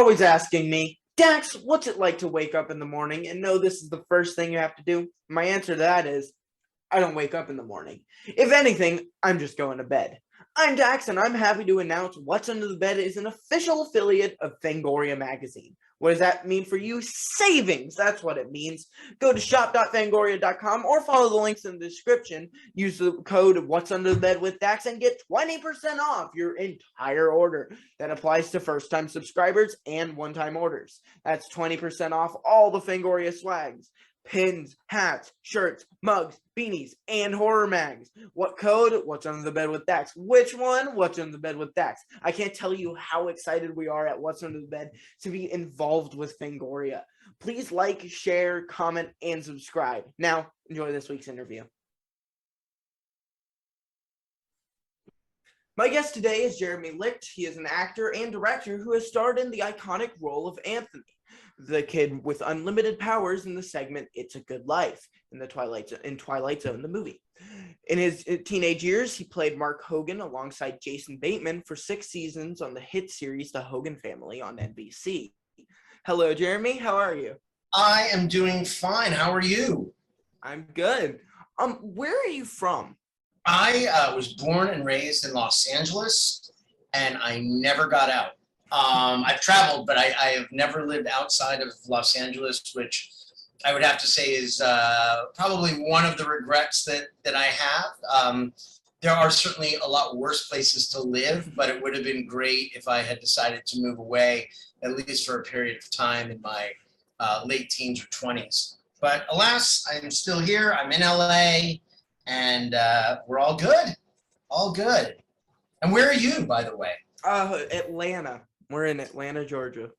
always asking me, Dax, what's it like to wake up in the morning and know this is the first thing you have to do? My answer to that is, I don't wake up in the morning. If anything, I'm just going to bed. I'm Dax, and I'm happy to announce What's Under the Bed is an official affiliate of Fangoria magazine. What does that mean for you? Savings! That's what it means. Go to shop.fangoria.com or follow the links in the description. Use the code What's Under the Bed with Dax and get 20% off your entire order. That applies to first-time subscribers and one-time orders. That's 20% off all the Fangoria swags. Pins, hats, shirts, mugs, beanies, and horror mags. What code? What's Under the Bed with Dax? Which one? What's Under the Bed with Dax? I can't tell you how excited we are at What's Under the Bed to be involved with Fangoria. Please like, share, comment, and subscribe. Now, enjoy this week's interview. My guest today is Jeremy Licht. He is an actor and director who has starred in the iconic role of Anthony, the kid with unlimited powers in the segment It's a Good Life in Twilight Zone, the movie. In his teenage years, he played Mark Hogan alongside Jason Bateman for 6 seasons on the hit series The Hogan Family on NBC. Hello, Jeremy. How are you? I am doing fine. How are you? I'm good. Where are you from? I was born and raised in Los Angeles, and I never got out. I've traveled, but I have never lived outside of Los Angeles, which I would have to say is probably one of the regrets that I have. There are certainly a lot worse places to live, but it would have been great if I had decided to move away, at least for a period of time in my late teens or 20s. But alas, I'm still here. I'm in LA, and we're all good. All good. And where are you, by the way? Atlanta. We're in Atlanta, Georgia.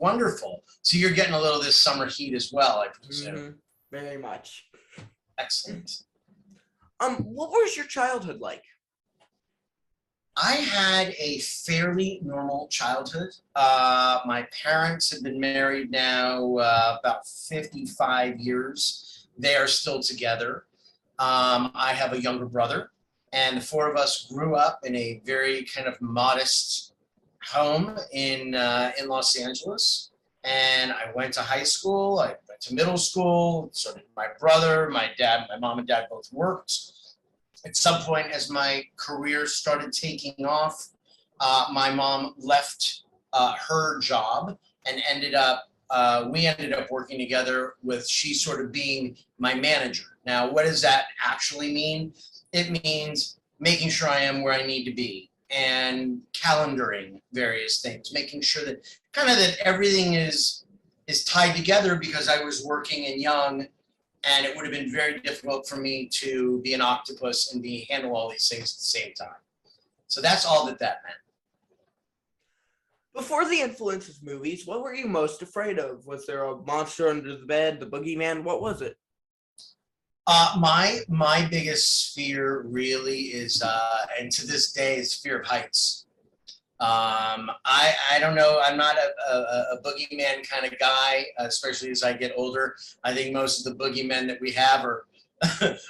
Wonderful. So you're getting a little of this summer heat as well, I presume. Mm-hmm. Very much. Excellent. What was your childhood like? I had a fairly normal childhood. My parents have been married now about 55 years. They are still together. I have a younger brother, and the 4 of us grew up in a very kind of modest home in Los Angeles, and I went to high school. I went to middle school. So did my brother, my mom and dad both worked. At some point, as my career started taking off, my mom left her job and we ended up working together with she sort of being my manager. Now, what does that actually mean? It means making sure I am where I need to be and calendaring various things, making sure that that everything is tied together, because I was working and young, and it would have been very difficult for me to be an octopus and handle all these things at the same time. So that's all that meant. Before the influence of movies, what were you most afraid of? Was there a monster under the bed, the boogeyman? What was it? My biggest fear really is, and to this day, is fear of heights. I don't know. I'm not a boogeyman kind of guy, especially as I get older. I think most of the boogeymen that we have are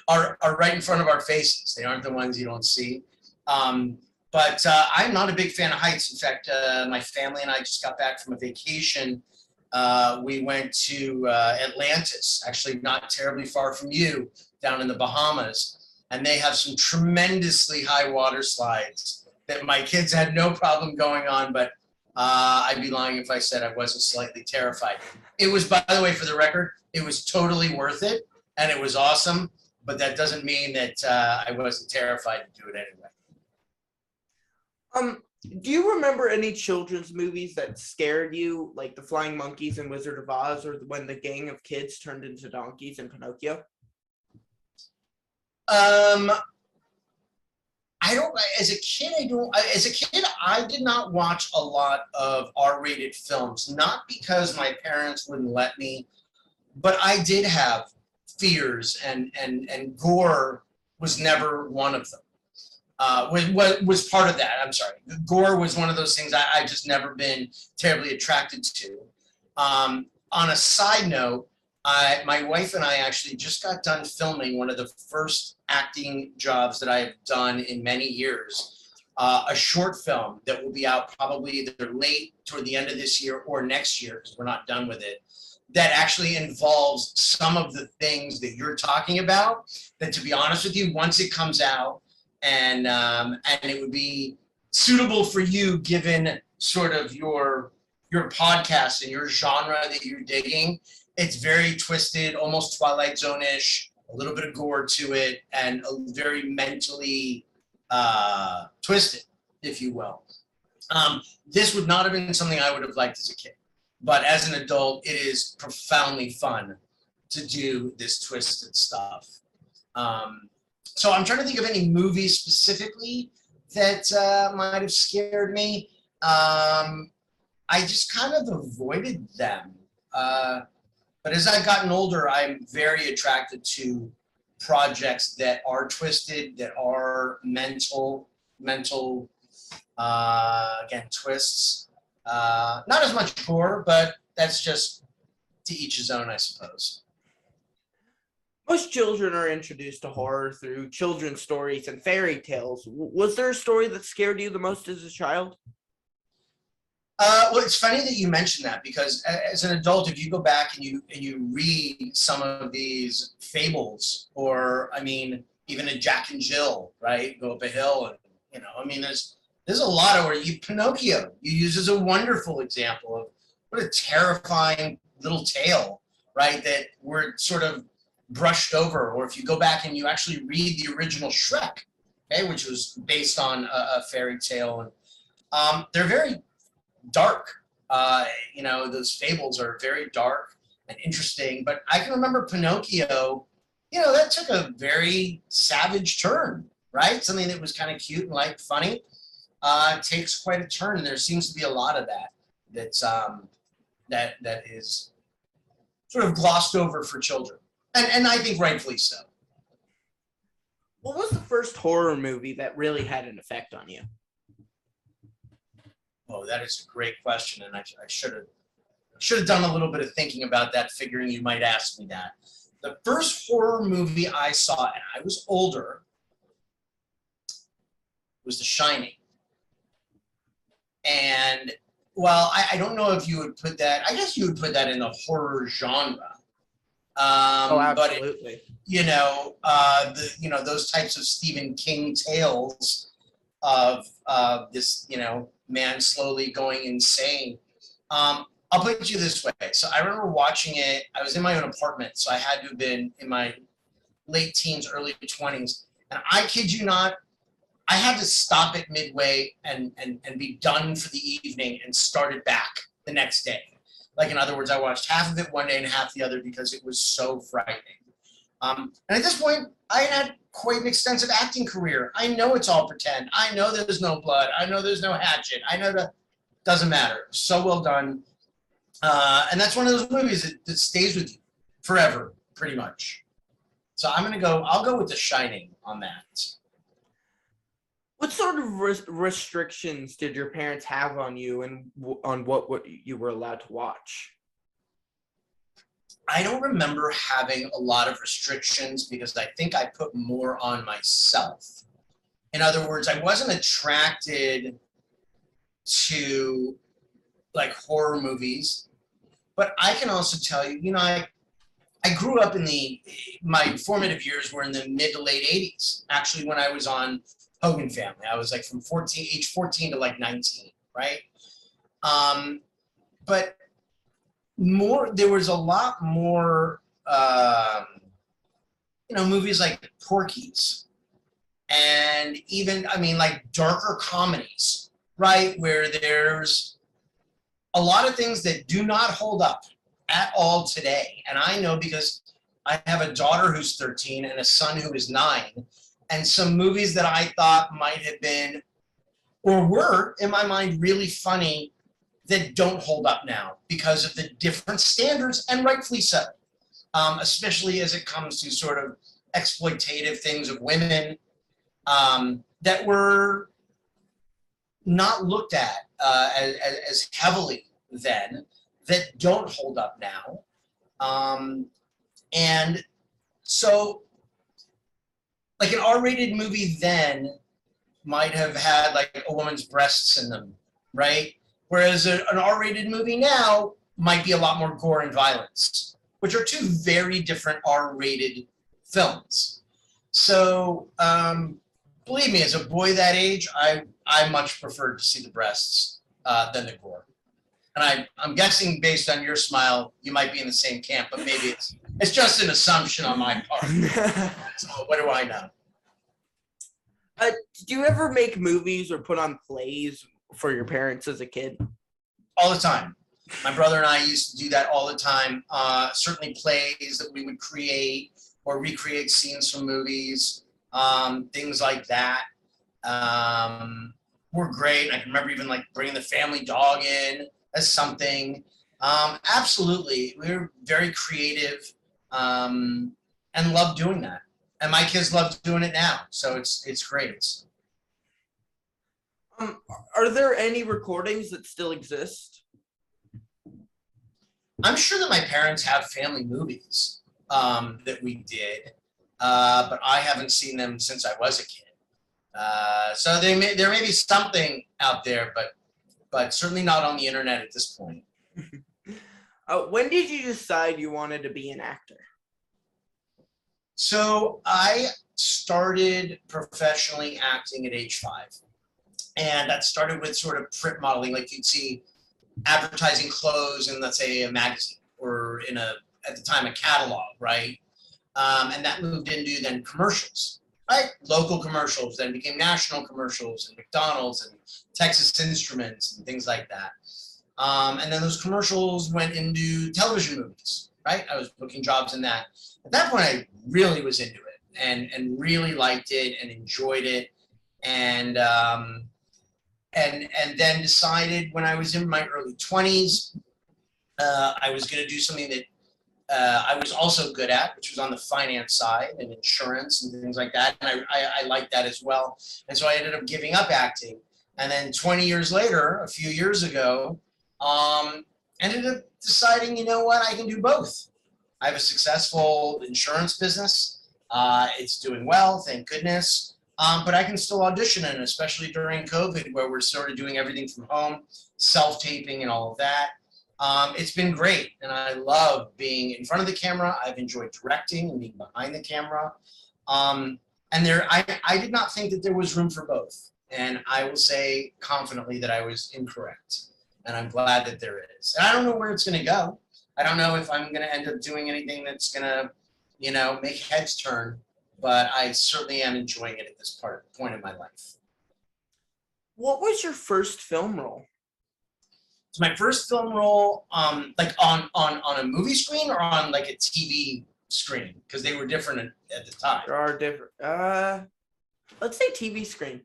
are right in front of our faces. They aren't the ones you don't see. But I'm not a big fan of heights. In fact, my family and I just got back from a vacation. We went to Atlantis, actually not terribly far from you, down in the Bahamas. And they have some tremendously high water slides that my kids had no problem going on, but I'd be lying if I said I wasn't slightly terrified. It was, by the way, for the record, it was totally worth it, and it was awesome, but that doesn't mean that I wasn't terrified to do it anyway. Do you remember any children's movies that scared you, like The Flying Monkeys and Wizard of Oz, or when the gang of kids turned into donkeys in Pinocchio? I don't. As a kid, I did not watch a lot of R-rated films. Not because my parents wouldn't let me, but I did have fears, and gore was never one of them. Was part of that. I'm sorry. Gore was one of those things I just never been terribly attracted to. On a side note, my wife and I actually just got done filming one of the first acting jobs that I have done in many years. a short film that will be out probably either late toward the end of this year or next year, because we're not done with it, that actually involves some of the things that you're talking about, that, to be honest with you, once it comes out and it would be suitable for you given sort of your podcast and your genre that you're digging. It's very twisted, almost Twilight Zone-ish, a little bit of gore to it, and very mentally twisted, if you will. This would not have been something I would have liked as a kid, but as an adult, it is profoundly fun to do this twisted stuff. So I'm trying to think of any movies specifically that might have scared me. I just kind of avoided them. But as I've gotten older, I'm very attracted to projects that are twisted, that are mental, again, twists. Not as much gore, but that's just to each his own, I suppose. Most children are introduced to horror through children's stories and fairy tales. Was there a story that scared you the most as a child? Well, it's funny that you mentioned that, because as an adult, if you go back and you read some of these fables, or I mean, even a Jack and Jill, right? Go up a hill, and I mean, there's a lot of Pinocchio you use as a wonderful example of what a terrifying little tale, right? That we're sort of brushed over. Or if you go back and you actually read the original Shrek, okay, which was based on a fairy tale, and they're very dark. Those fables are very dark and interesting. But I can remember Pinocchio, that took a very savage turn, right? Something that was kind of cute and light, funny, takes quite a turn, and there seems to be a lot of that that is sort of glossed over for children, and I think rightfully so. What was the first horror movie that really had an effect on you? Oh, that is a great question, and I should have done a little bit of thinking about that, figuring you might ask me that. The first horror movie I saw, and I was older, was The Shining. And well, I don't know if you would put that. I guess you would put that in the horror genre. Absolutely. But those types of Stephen King tales of this, man slowly going insane. I'll put it you this way. So I remember watching it. I was in my own apartment, so I had to have been in my late teens, early 20s. And I kid you not, I had to stop it midway and be done for the evening and start it back the next day. Like, in other words, I watched half of it one day and half the other because it was so frightening. And at this point, I had quite an extensive acting career. I know it's all pretend. I know there's no blood. I know there's no hatchet. I know that doesn't matter. So well done. And that's one of those movies that stays with you forever, pretty much. So I'll go with The Shining on that. What sort of restrictions did your parents have on you and on what you were allowed to watch? I don't remember having a lot of restrictions because I think I put more on myself. In other words, I wasn't attracted to like horror movies, but I can also tell you, I grew up my formative years were in the mid to late 80s. Actually, when I was on Hogan Family, I was like from age 14 to like 19, right? But there was a lot more, movies like Porky's, and even, like darker comedies, right? Where there's a lot of things that do not hold up at all today. And I know because I have a daughter who's 13 and a son who is 9, and some movies that I thought might have been or were, in my mind, really funny that don't hold up now because of the different standards, and rightfully so, especially as it comes to sort of exploitative things of women that were not looked at as heavily then, that don't hold up now. And so, like an R-rated movie then might have had like a woman's breasts in them, right? Whereas an R-rated movie now might be a lot more gore and violence, which are two very different R-rated films. So believe me, as a boy that age, I much preferred to see the breasts than the gore. And I'm guessing based on your smile, you might be in the same camp, but maybe it's just an assumption on my part. So what do I know? Do you ever make movies or put on plays for your parents as a kid? All the time. My brother and I used to do that all the time. Certainly plays that we would create or recreate scenes from movies, things like that. Were great. I can remember even like bringing the family dog in as something. Absolutely. We were very creative and loved doing that. And my kids love doing it now. So it's great. Are there any recordings that still exist? I'm sure that my parents have family movies that we did, but I haven't seen them since I was a kid. So there may be something out there, but certainly not on the internet at this point. When did you decide you wanted to be an actor? So I started professionally acting at age 5. And that started with sort of print modeling, like you'd see advertising clothes in, let's say, a magazine or at the time, a catalog, right? And that moved into then commercials, right? Local commercials, then became national commercials and McDonald's and Texas Instruments and things like that. And then those commercials went into television movies, right? I was booking jobs in that. At that point, I really was into it and really liked it and enjoyed it. And then decided when I was in my early 20s, I was going to do something that I was also good at, which was on the finance side and insurance and things like that. And I liked that as well. And so I ended up giving up acting. And then 20 years later, a few years ago, ended up deciding, you know what, I can do both. I have a successful insurance business. It's doing well, thank goodness. But I can still audition in, especially during COVID, where we're sort of doing everything from home, self-taping and all of that. It's been great, and I love being in front of the camera. I've enjoyed directing and being behind the camera. And I did not think that there was room for both. And I will say confidently that I was incorrect. And I'm glad that there is. And I don't know where it's going to go. I don't know if I'm going to end up doing anything that's going to, make heads turn. But I certainly am enjoying it at this point in my life. What was your first film role? So my first film role, like on a movie screen or on like a TV screen, because they were different at the time. There are different. Let's say TV screen.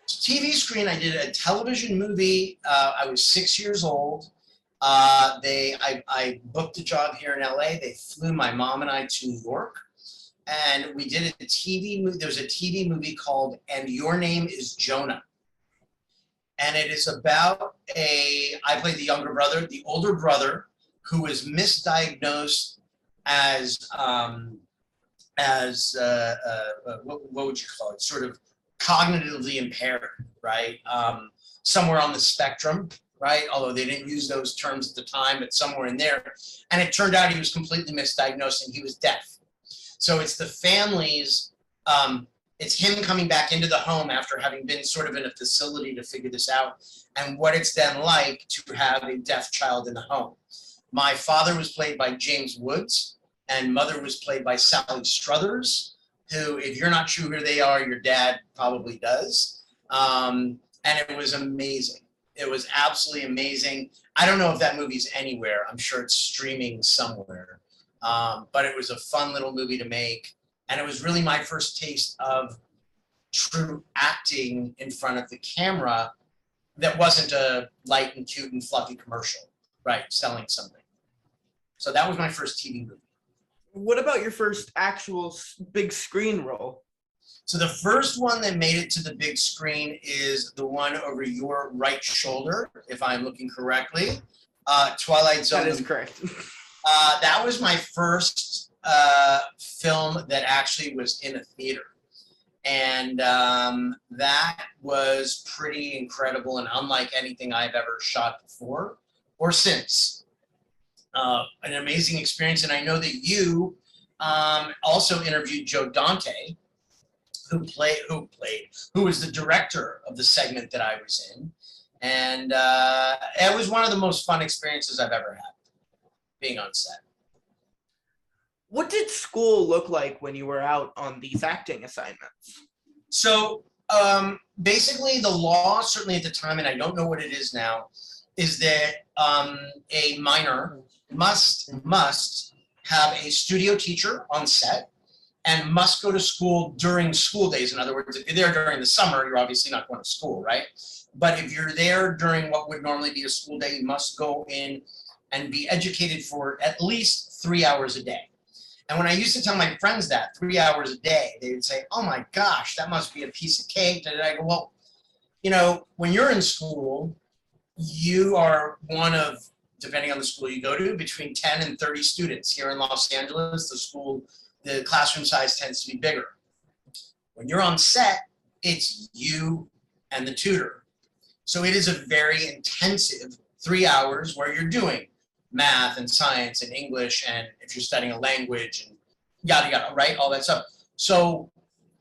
So TV screen, I did a television movie. I was 6 years old. I booked a job here in LA. They flew my mom and I to New York. And we did a TV movie. There was a TV movie called And Your Name is Jonah. And it is about I played the younger brother, the older brother, who was misdiagnosed as what would you call it? Sort of cognitively impaired, right? Somewhere on the spectrum, right? Although they didn't use those terms at the time, but somewhere in there. And it turned out he was completely misdiagnosed and he was deaf. So it's the family's, it's him coming back into the home after having been sort of in a facility to figure this out, and what it's then like to have a deaf child in the home. My father was played by James Woods, and mother was played by Sally Struthers, who, if you're not sure who they are, your dad probably does. And it was amazing. It was absolutely amazing. I don't know if that movie's anywhere. I'm sure it's streaming somewhere. But it was a fun little movie to make. And it was really my first taste of true acting in front of the camera that wasn't a light and cute and fluffy commercial, right? Selling something. So that was my first TV movie. What about your first actual big screen role? So the first one that made it to the big screen is the one over your right shoulder, if I'm looking correctly. Twilight Zone. That is correct. That was my first film that actually was in a theater. And that was pretty incredible and unlike anything I've ever shot before or since. An amazing experience. And I know that you also interviewed Joe Dante, who was the director of the segment that I was in. And it was one of the most fun experiences I've ever had, being on set. What did school look like when you were out on these acting assignments? So basically the law, certainly at the time, and I don't know what it is now, is that a minor must have a studio teacher on set and must go to school during school days. In other words, if you're there during the summer, you're obviously not going to school, right? But if you're there during what would normally be a school day, you must go in and be educated for at least 3 hours a day. And when I used to tell my friends that 3 hours a day, they would say, oh my gosh, that must be a piece of cake. And I go, well, you know, when you're in school, you are one of, depending on the school you go to, between 10 and 30 students. Here in Los Angeles, the classroom size tends to be bigger. When you're on set, it's you and the tutor. So it is a very intensive 3 hours where you're doing math and science and English, and if you're studying a language and yada yada, right? All that stuff. So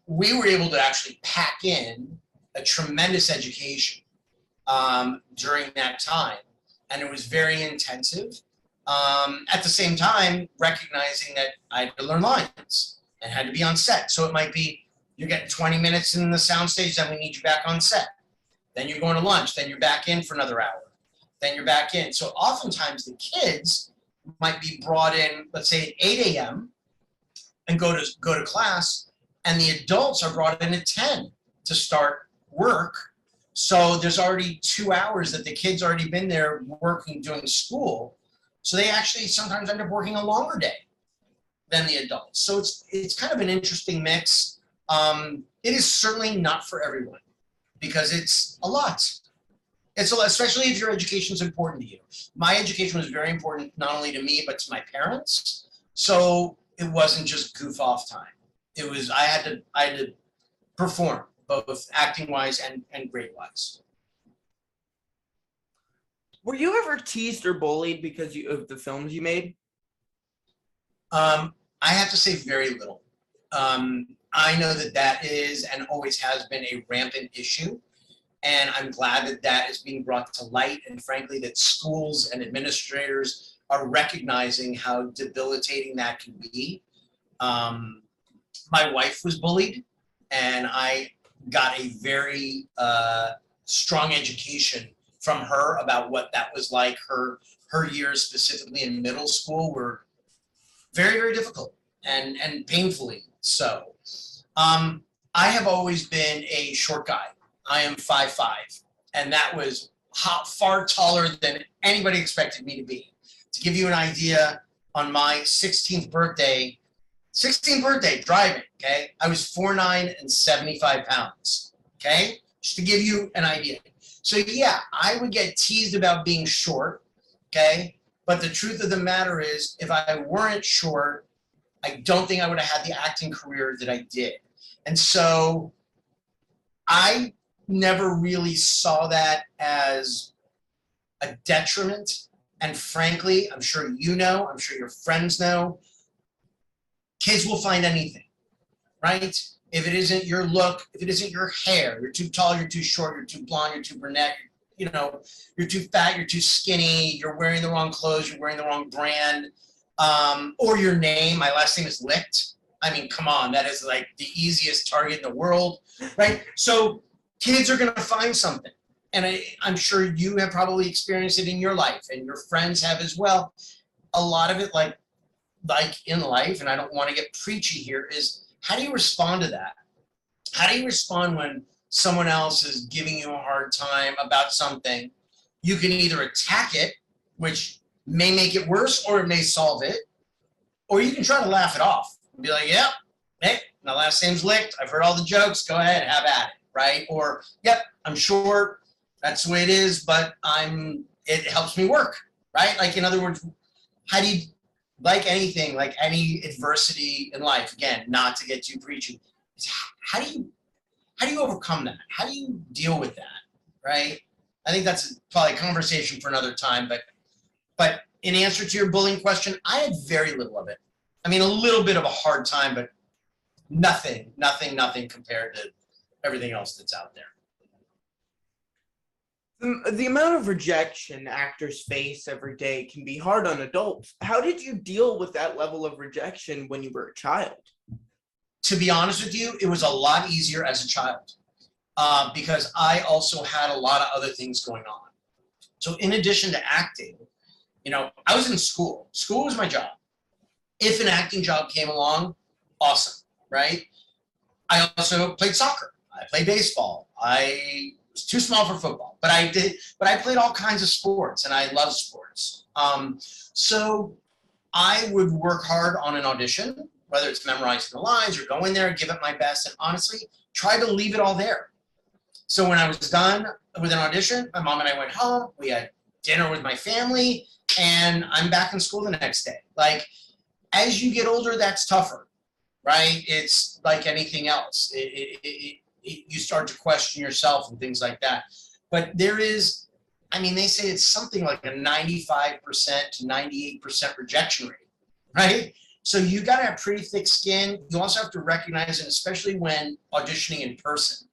we were able to actually pack in a tremendous education during that time, and it was very intensive. At the same time, recognizing that I had to learn lines and had to be on set. So it might be you're getting 20 minutes in the soundstage, then we need you back on set. Then you're going to lunch, then you're back in for another hour. Then you're back in. So oftentimes the kids might be brought in, let's say at 8 a.m. and go to class, and the adults are brought in at 10 to start work. So there's already 2 hours that the kids already been there working, doing school. So they actually sometimes end up working a longer day than the adults. So it's kind of an interesting mix. It is certainly not for everyone because it's a lot. It's a lot, especially if your education is important to you. My education was very important, not only to me, but to my parents. So it wasn't just goof off time. It was, I had to perform both acting wise and grade wise. Were you ever teased or bullied because of the films you made? I have to say very little. I know that is and always has been a rampant issue. And I'm glad that that is being brought to light, and frankly, that schools and administrators are recognizing how debilitating that can be. My wife was bullied, and I got a very strong education from her about what that was like. Her years, specifically in middle school, were very, very difficult and painfully so. I have always been a short guy. I am 5'5", and that was far taller than anybody expected me to be. To give you an idea, on my 16th birthday driving, okay, I was 4'9" and 75 pounds, okay, just to give you an idea. So yeah, I would get teased about being short, okay, but the truth of the matter is, if I weren't short, I don't think I would have had the acting career that I did. And so I never really saw that as a detriment. And frankly, I'm sure you know, I'm sure your friends know, kids will find anything, right? If it isn't your look, if it isn't your hair, you're too tall, you're too short, you're too blonde, you're too brunette, you know, you're too fat, you're too skinny, you're wearing the wrong clothes, you're wearing the wrong brand, or your name, my last name is Licht. I mean, come on, that is like the easiest target in the world, right? So kids are going to find something. And I'm sure you have probably experienced it in your life, and your friends have as well. A lot of it, like in life, and I don't want to get preachy here, is how do you respond to that? How do you respond when someone else is giving you a hard time about something? You can either attack it, which may make it worse, or it may solve it, or you can try to laugh it off and be like, yep, hey, my last name's Licht. I've heard all the jokes. Go ahead, have at it, right? Or, yep, I'm short. That's the way it is, but it helps me work, right? Like, in other words, how do you, like anything, like any adversity in life, again, not to get too preachy, how do you overcome that? How do you deal with that, right? I think that's probably a conversation for another time, but in answer to your bullying question, I had very little of it. I mean, a little bit of a hard time, but nothing compared to everything else that's out there. The amount of rejection actors face every day can be hard on adults. How did you deal with that level of rejection when you were a child? To be honest with you, it was a lot easier as a child because I also had a lot of other things going on. So in addition to acting, you know, I was in school. School was my job. If an acting job came along, awesome, right? I also played soccer. I played baseball. I was too small for football, but I played all kinds of sports and I love sports. So I would work hard on an audition, whether it's memorizing the lines or go in there and give it my best, and honestly, try to leave it all there. So when I was done with an audition, my mom and I went home, we had dinner with my family, and I'm back in school the next day. Like, as you get older, that's tougher, right? It's like anything else. You start to question yourself and things like that. But there is, I mean, they say it's something like a 95% to 98% rejection rate, right? So you got to have pretty thick skin. You also have to recognize it, especially when auditioning in person.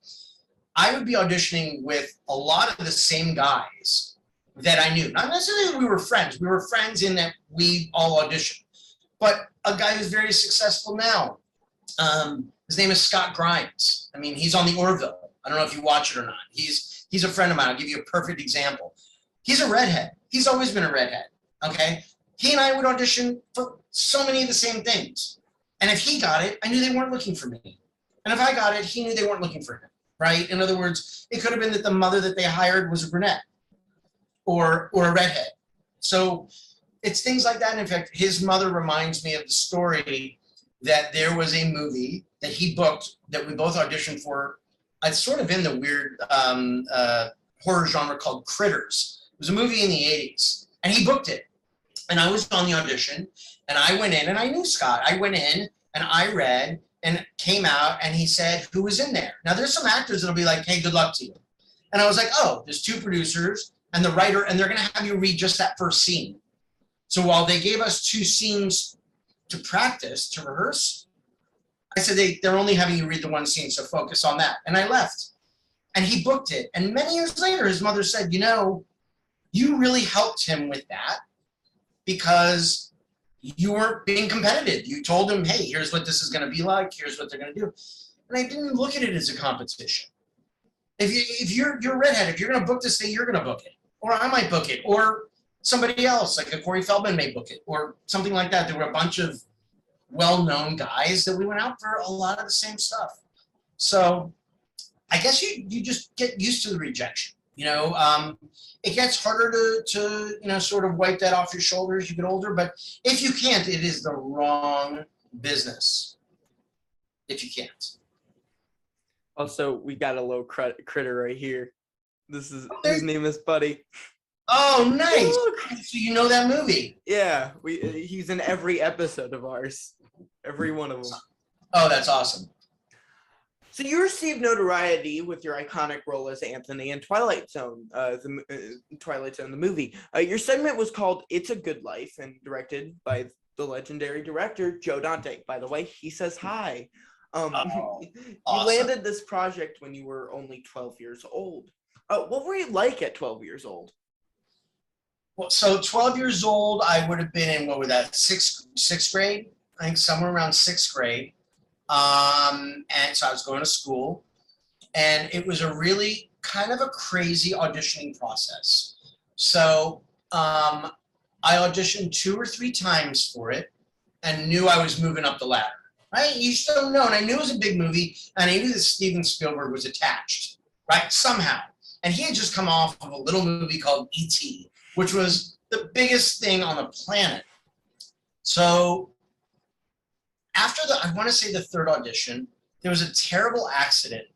I would be auditioning with a lot of the same guys that I knew. Not necessarily we were friends. We were friends in that we all auditioned. But a guy who's very successful now, his name is Scott Grimes. I mean, he's on the Orville. I don't know if you watch it or not. He's a friend of mine. I'll give you a perfect example. He's a redhead. He's always been a redhead, okay? He and I would audition for so many of the same things. And if he got it, I knew they weren't looking for me. And if I got it, he knew they weren't looking for him, right? In other words, it could have been that the mother that they hired was a brunette or a redhead. So it's things like that. In fact, his mother reminds me of the story that there was a movie that he booked that we both auditioned for. It's sort of in the weird horror genre called Critters. It was a movie in the 80s, and he booked it. And I was on the audition, and I went in, and I knew Scott. I went in, and I read, and came out, and he said, who was in there? Now, there's some actors that'll be like, hey, good luck to you. And I was like, oh, there's two producers and the writer, and they're going to have you read just that first scene. So while they gave us two scenes to practice, to rehearse, I said, they're only having you read the one scene, so focus on that. And I left. And he booked it. And many years later, his mother said, you know, you really helped him with that because you weren't being competitive. You told him, hey, here's what this is going to be like. Here's what they're going to do. And I didn't look at it as a competition. If you're a redhead, if you're going to book this thing, you're going to book it. Or I might book it. Or somebody else, like a Corey Feldman may book it. Or something like that. There were a bunch of well-known guys that we went out for a lot of the same stuff. So I guess you just get used to the rejection. You know, it gets harder to you know, sort of wipe that off your shoulders as you get older. But if you can't, it is the wrong business. If you can't. Also, we got a little critter right here. This is his name is Buddy. Oh, nice. So you know that movie? Yeah, he's in every episode of ours. Every one of them. Oh, that's awesome. So you received notoriety with your iconic role as Anthony in Twilight Zone, Twilight Zone, the movie. Your segment was called It's a Good Life and directed by the legendary director, Joe Dante. By the way, he says hi. Awesome. You landed this project when you were only 12 years old. What were you like at 12 years old? Well, so 12 years old, I would have been in, what was that, sixth grade? I think somewhere around sixth grade. And so I was going to school, and it was a really kind of a crazy auditioning process. So I auditioned 2 or 3 times for it and knew I was moving up the ladder. Right? You just don't know. And I knew it was a big movie, and I knew that Steven Spielberg was attached, right? Somehow. And he had just come off of a little movie called E.T., which was the biggest thing on the planet. So after I want to say the 3rd audition, there was a terrible accident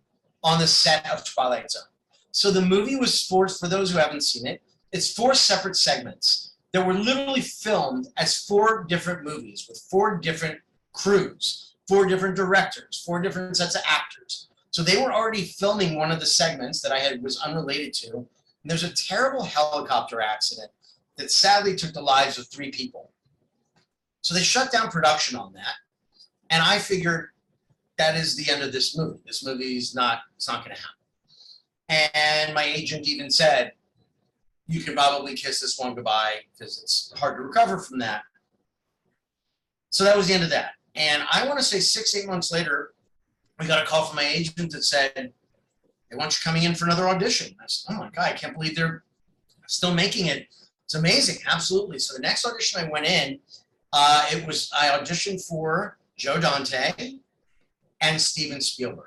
on the set of Twilight Zone. So the movie was for those who haven't seen it, it's 4 separate segments that were literally filmed as 4 different movies with 4 different crews. 4 different directors, 4 different sets of actors. So they were already filming one of the segments that was unrelated to. And there's a terrible helicopter accident that sadly took the lives of 3 people. So they shut down production on that. And I figured that is the end of this movie. This movie is not, it's not going to happen. And my agent even said, you can probably kiss this one goodbye because it's hard to recover from that. So that was the end of that. And I want to say 6-8 months later, we got a call from my agent that said, they want you coming in for another audition. I said, oh my God, I can't believe they're still making it. It's amazing. Absolutely. So the next audition I went in, I auditioned for Joe Dante and Steven Spielberg.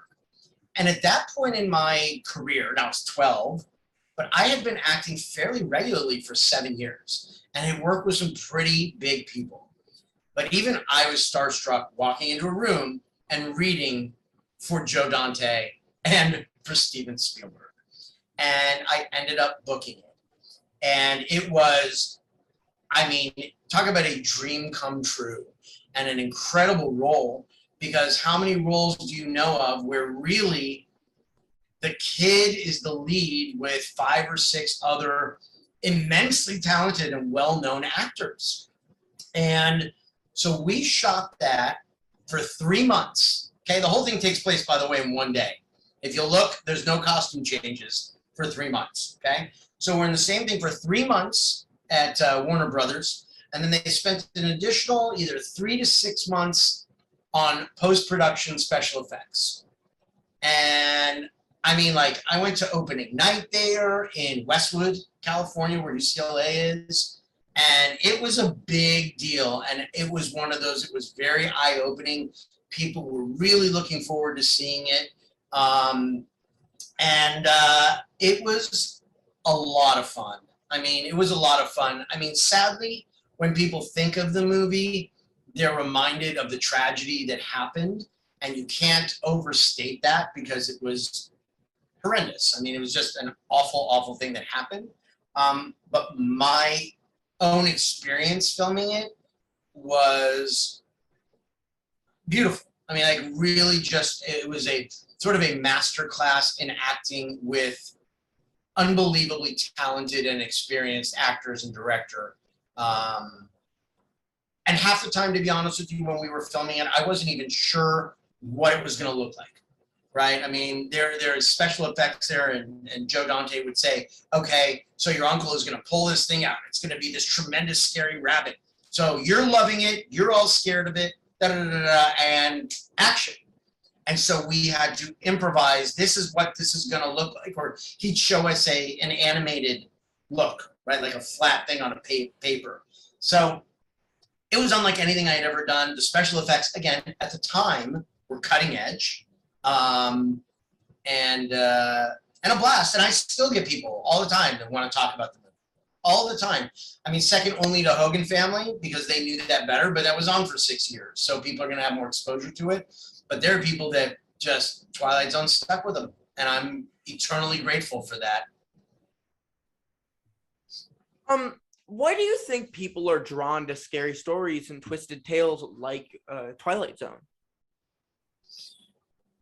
And at that point in my career, now I was 12, but I had been acting fairly regularly for 7 years and had worked with some pretty big people. But even I was starstruck walking into a room and reading for Joe Dante and for Steven Spielberg. And I ended up booking it. And it was, I mean, talk about a dream come true and an incredible role, because how many roles do you know of where really the kid is the lead with 5 or 6 other immensely talented and well-known actors? And so we shot that for 3 months. Okay, the whole thing takes place, by the way, in one day. If you look, there's no costume changes for 3 months. Okay, so we're in the same thing for 3 months at Warner Brothers, and then they spent an additional either 3 to 6 months on post-production special effects. And I mean, like, I went to opening night there in Westwood, California, where UCLA is, and it was a big deal. And it was one of those, it was very eye-opening. People were really looking forward to seeing it. It was a lot of fun. I mean, it was a lot of fun. I mean, sadly, when people think of the movie, they're reminded of the tragedy that happened, and you can't overstate that because it was horrendous. I mean, it was just an awful, awful thing that happened. But my own experience filming it was beautiful. I mean, like, really just, it was a sort of a masterclass in acting with unbelievably talented and experienced actors and director. And half the time, to be honest with you, when we were filming it, I wasn't even sure what it was going to look like, right? I mean, there is special effects there, and Joe Dante would say, okay, so your uncle is going to pull this thing out. It's going to be this tremendous, scary rabbit. So you're loving it. You're all scared of it, and action. And so we had to improvise. This is what this is going to look like. Or he'd show us an animated look, right? Like a flat thing on a paper. So it was unlike anything I had ever done. The special effects, again, at the time, were cutting edge, and a blast. And I still get people all the time that want to talk about the movie, all the time. I mean, second only to Hogan Family, because they knew that better, but that was on for 6 years. So people are going to have more exposure to it. But there are people that just Twilight Zone stuck with them, and I'm eternally grateful for that. Why do you think people are drawn to scary stories and twisted tales like Twilight Zone?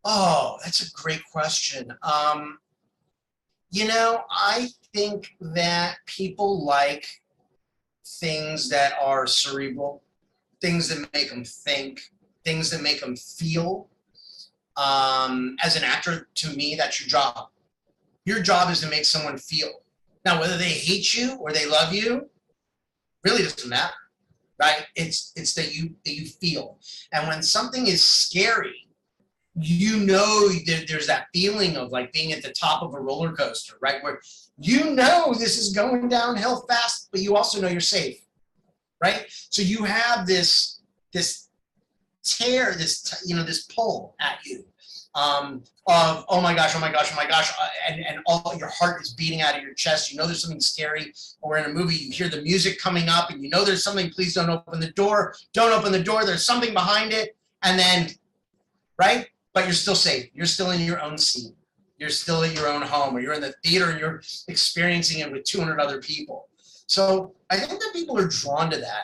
Oh, that's a great question. You know, I think that people like things that are cerebral, things that make them think, things that make them feel. As an actor, to me, that's your job. Your job is to make someone feel. Now, whether they hate you or they love you, really doesn't matter, right? It's that you feel. And when something is scary, you know that there's that feeling of like being at the top of a roller coaster, right? Where you know this is going downhill fast, but you also know you're safe, right? So you have this tear, this pull at you of, oh my gosh, and all your heart is beating out of your chest. You know there's something scary. Or in a movie, you hear the music coming up and you know there's something. Please don't open the door. Don't open the door. There's something behind it. And then, right? But you're still safe. You're still in your own scene. You're still at your own home, or you're in the theater and you're experiencing it with 200 other people. So I think that people are drawn to that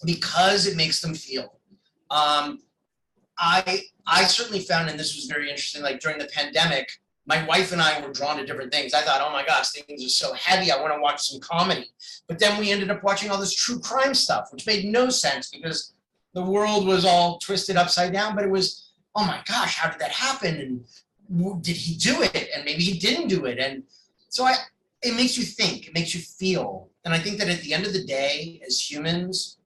because it makes them feel. I certainly found, and this was very interesting, like during the pandemic, my wife and I were drawn to different things. I thought, oh my gosh, things are so heavy. I want to watch some comedy. But then we ended up watching all this true crime stuff, which made no sense because the world was all twisted upside down. But it was, oh my gosh, how did that happen? And did he do it? And maybe he didn't do it. And so it makes you think, it makes you feel. And I think that at the end of the day, as humans,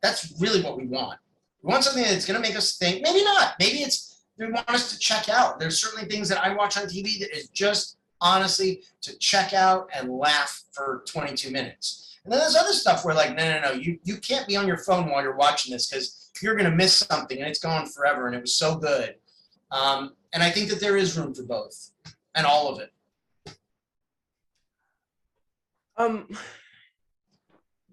that's really what we want. We want something that's going to make us think. Maybe not. Maybe it's they want us to check out. There's certainly things that I watch on TV that is just honestly to check out and laugh for 22 minutes. And then there's other stuff where like, no, you can't be on your phone while you're watching this because you're going to miss something and it's gone forever and it was so good. And I think that there is room for both and all of it.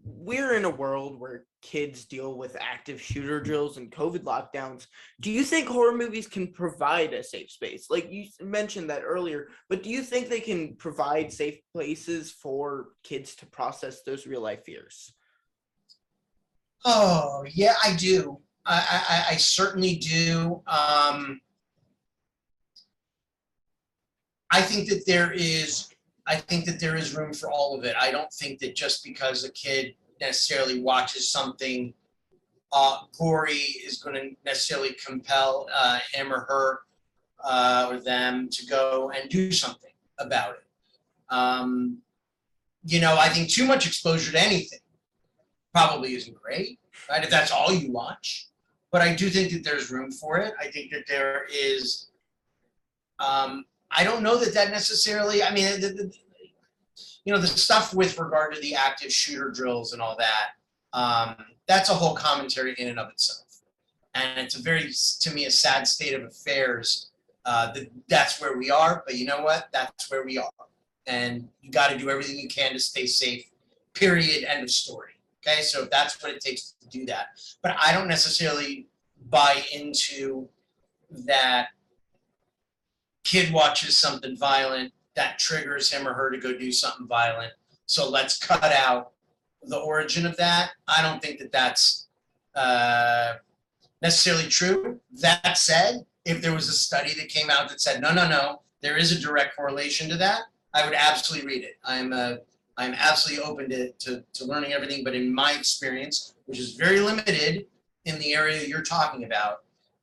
We're in a world where kids deal with active shooter drills and COVID lockdowns. Do you think horror movies can provide a safe space? Like you mentioned that earlier, but do you think they can provide safe places for kids to process those real life fears? Oh, yeah, I do. I certainly do. I think that there is room for all of it. I don't think that just because a kid necessarily watches something gory is going to necessarily compel him or her or them to go and do something about it. I think too much exposure to anything probably isn't great, right? If that's all you watch. But I do think that there's room for it. I think that there is, I don't know that necessarily, I mean, the stuff with regard to the active shooter drills and all that, that's a whole commentary in and of itself. And it's to me, a sad state of affairs. That's where we are, but you know what? That's where we are. And you got to do everything you can to stay safe, period, end of story. Okay, so if that's what it takes to do that. But I don't necessarily buy into that kid watches something violent that triggers him or her to go do something violent. So let's cut out the origin of that. I don't think that that's necessarily true. That said, if there was a study that came out that said, no, there is a direct correlation to that, I would absolutely read it. I'm absolutely open to learning everything, but in my experience, which is very limited in the area you're talking about,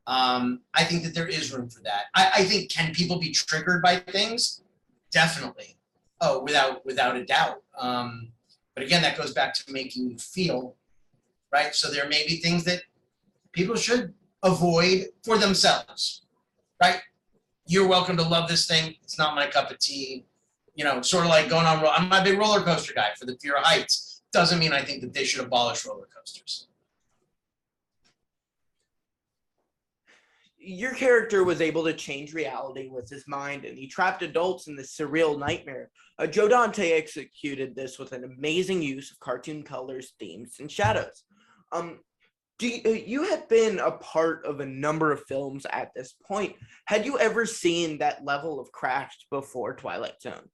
I think that there is room for that. I think, can people be triggered by things? Definitely. Oh, without a doubt. But again, that goes back to making you feel, right? So there may be things that people should avoid for themselves, right? You're welcome to love this thing. It's not my cup of tea. Sort of like going on, I'm a big roller coaster guy for the fear of heights. Doesn't mean I think that they should abolish roller coasters. Your character was able to change reality with his mind, and he trapped adults in this surreal nightmare. Joe Dante executed this with an amazing use of cartoon colors, themes, and shadows. You had been a part of a number of films at this point. Had you ever seen that level of craft before Twilight Zone?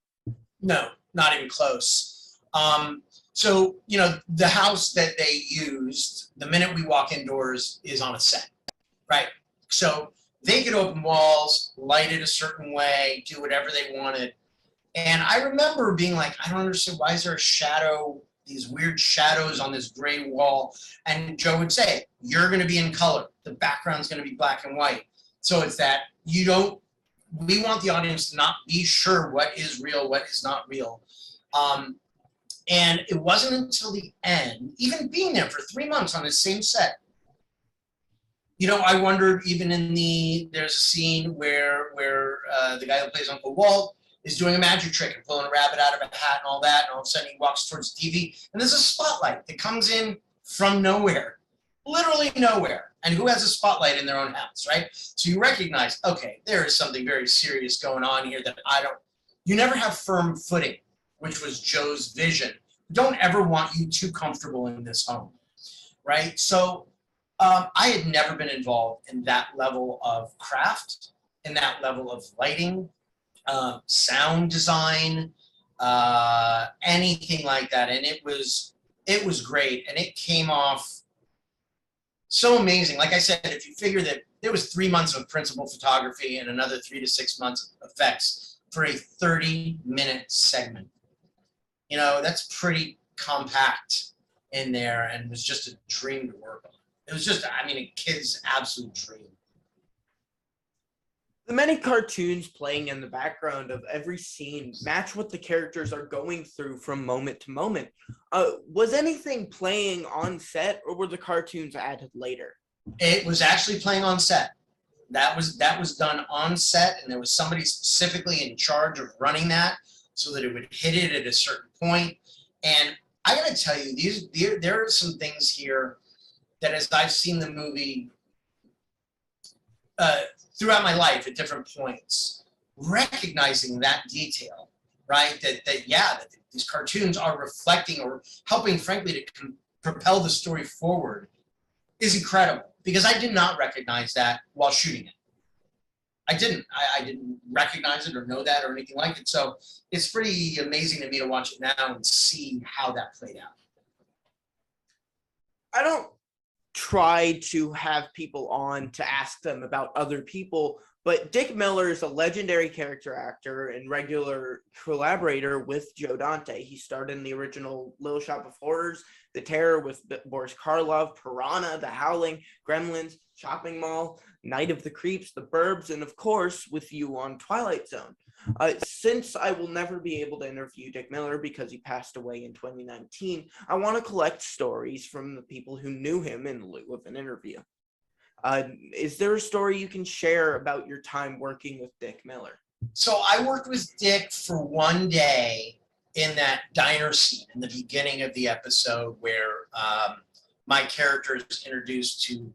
No, not even close. So, the house that they used, the minute we walk indoors, is on a set, right? So they could open walls, light it a certain way, do whatever they wanted. And I remember being like, I don't understand, why is there a shadow, these weird shadows on this gray wall? And Joe would say, you're going to be in color. The background's going to be black and white. So it's that we want the audience to not be sure what is real, what is not real. And it wasn't until the end, even being there for 3 months on the same set, I wondered, even there's a scene where the guy who plays Uncle Walt is doing a magic trick and pulling a rabbit out of a hat and all that, and all of a sudden he walks towards the TV, and there's a spotlight that comes in from nowhere, literally nowhere. And who has a spotlight in their own house, right? So you recognize, okay, there is something very serious going on here that you never have firm footing, which was Joe's vision. Don't ever want you too comfortable in this home, right? So I had never been involved in that level of craft, in that level of lighting, sound design, anything like that. And it was great. And it came off so amazing. Like I said, if you figure that there was 3 months of principal photography and another 3 to 6 months of effects for a 30-minute segment, you know, that's pretty compact in there, and was just a dream to work on. It was just, I mean, a kid's absolute dream. The many cartoons playing in the background of every scene match what the characters are going through from moment to moment. Was anything playing on set, or were the cartoons added later? It was actually playing on set. That was done on set, and there was somebody specifically in charge of running that so that it would hit it at a certain point. And I gotta tell you, there are some things here that, as I've seen the movie throughout my life at different points, recognizing that detail, right? That these cartoons are reflecting or helping, frankly, to propel the story forward is incredible, because I did not recognize that while shooting it. I didn't recognize it or know that or anything like it. So it's pretty amazing to me to watch it now and see how that played out. I don't try to have people on to ask them about other people, but Dick Miller is a legendary character actor and regular collaborator with Joe Dante. He starred in the original Little Shop of Horrors, The Terror with Boris Karloff, Piranha, The Howling, Gremlins, Shopping Mall, Night of the Creeps, The Burbs, and of course with you on Twilight Zone. Since I will never be able to interview Dick Miller because he passed away in 2019, I want to collect stories from the people who knew him in lieu of an interview. Is there a story you can share about your time working with Dick Miller? So I worked with Dick for one day in that diner scene in the beginning of the episode where my character is introduced to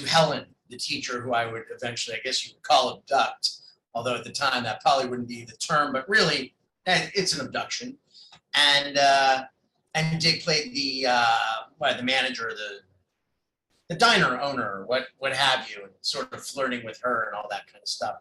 Helen, the teacher who I would eventually, I guess you would call abduct, although at the time that probably wouldn't be the term, but really it's an abduction. And Dick played the manager, the diner owner, or what have you, and sort of flirting with her and all that kind of stuff.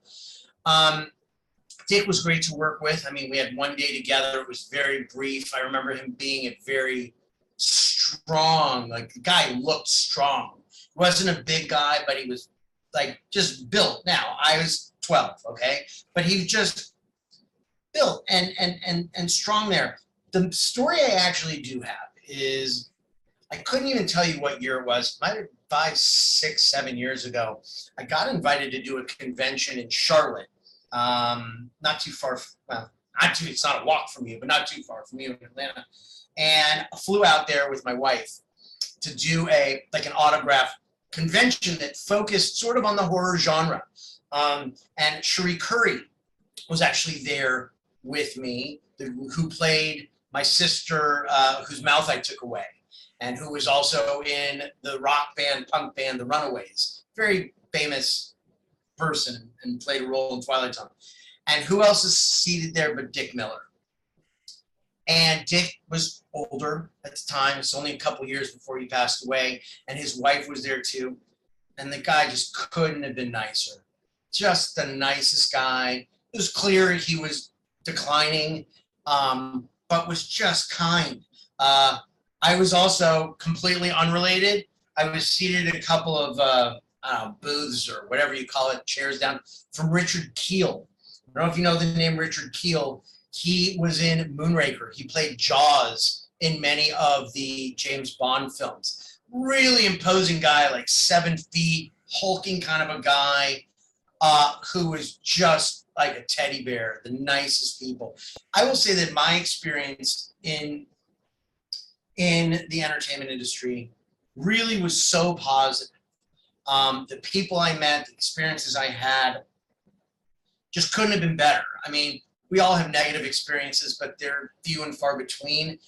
Dick was great to work with. I mean, we had one day together. It was very brief. I remember him being a very strong, like the guy looked strong. He wasn't a big guy, but he was like just built. Now, I was 12, okay? But he was just built and strong there. The story I actually do have is, I couldn't even tell you what year it was. It might have been 5, 6, 7 years ago. I got invited to do a convention in Charlotte, not too far. Well, it's not a walk from you, but not too far from you in Atlanta. And I flew out there with my wife to do an autograph convention that focused sort of on the horror genre. And Cherie Curry was actually there with me, who played my sister, whose mouth I took away, and who was also in the rock band, punk band, The Runaways. Very famous person, and played a role in Twilight Zone. And who else is seated there but Dick Miller? And Dick was older at the time. It's only a couple years before he passed away. And his wife was there too. And the guy just couldn't have been nicer. Just the nicest guy. It was clear he was declining, but was just kind. I was also completely unrelated. I was seated at a couple of booths or whatever you call it, chairs down from Richard Kiel. I don't know if you know the name Richard Kiel. He was in Moonraker. He played Jaws in many of the James Bond films. Really imposing guy, like 7 feet, hulking kind of a guy, who was just like a teddy bear, the nicest people. I will say that my experience in the entertainment industry really was so positive. The people I met, the experiences I had, just couldn't have been better. I mean, we all have negative experiences, but they're few and far between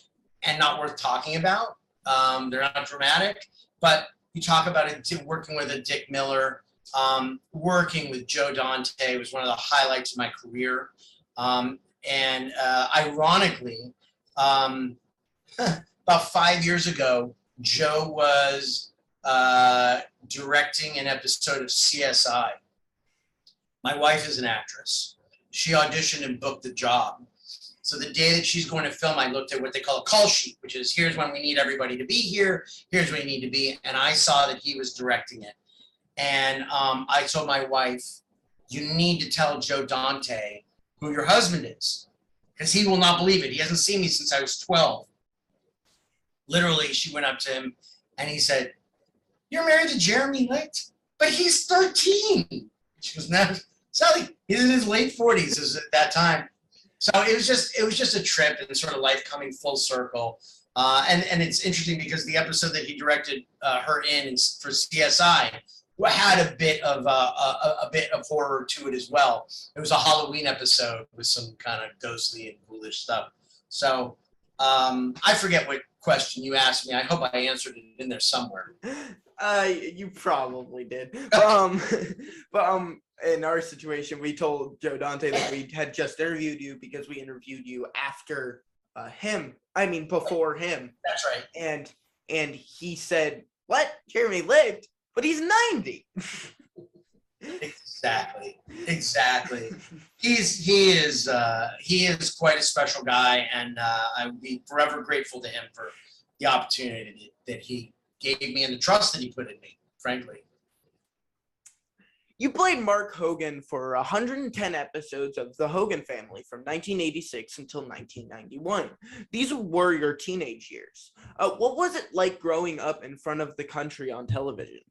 and not worth talking about. They're not dramatic, but you talk about it, working with a Dick Miller, working with Joe Dante was one of the highlights of my career. Ironically, about 5 years ago, Joe was directing an episode of CSI. My wife is an actress. She auditioned and booked the job. So the day that she's going to film, I looked at what they call a call sheet, which is here's when we need everybody to be here, here's where you need to be. And I saw that he was directing it. And I told my wife, you need to tell Joe Dante who your husband is, because he will not believe it. He hasn't seen me since I was 12. Literally, she went up to him and he said, you're married to Jeremy Licht, but he's 13. She goes, no, Sally, he's in his late 40s at that time. So it was just a trip and sort of life coming full circle. And it's interesting because the episode that he directed her in for CSI had a bit of horror to it as well. It was a Halloween episode with some kind of ghostly and ghoulish stuff. So I forget what question you asked me. I hope I answered it in there somewhere. You probably did. But in our situation, we told Joe Dante that we had just interviewed you because we interviewed you after before him. That's right. And he said, "What? Jeremy Licht? But he's 90." Exactly. He is quite a special guy, and I would be forever grateful to him for the opportunity that he gave me and the trust that he put in me, frankly. You played Mark Hogan for 110 episodes of The Hogan Family from 1986 until 1991. These were your teenage years. What was it like growing up in front of the country on television?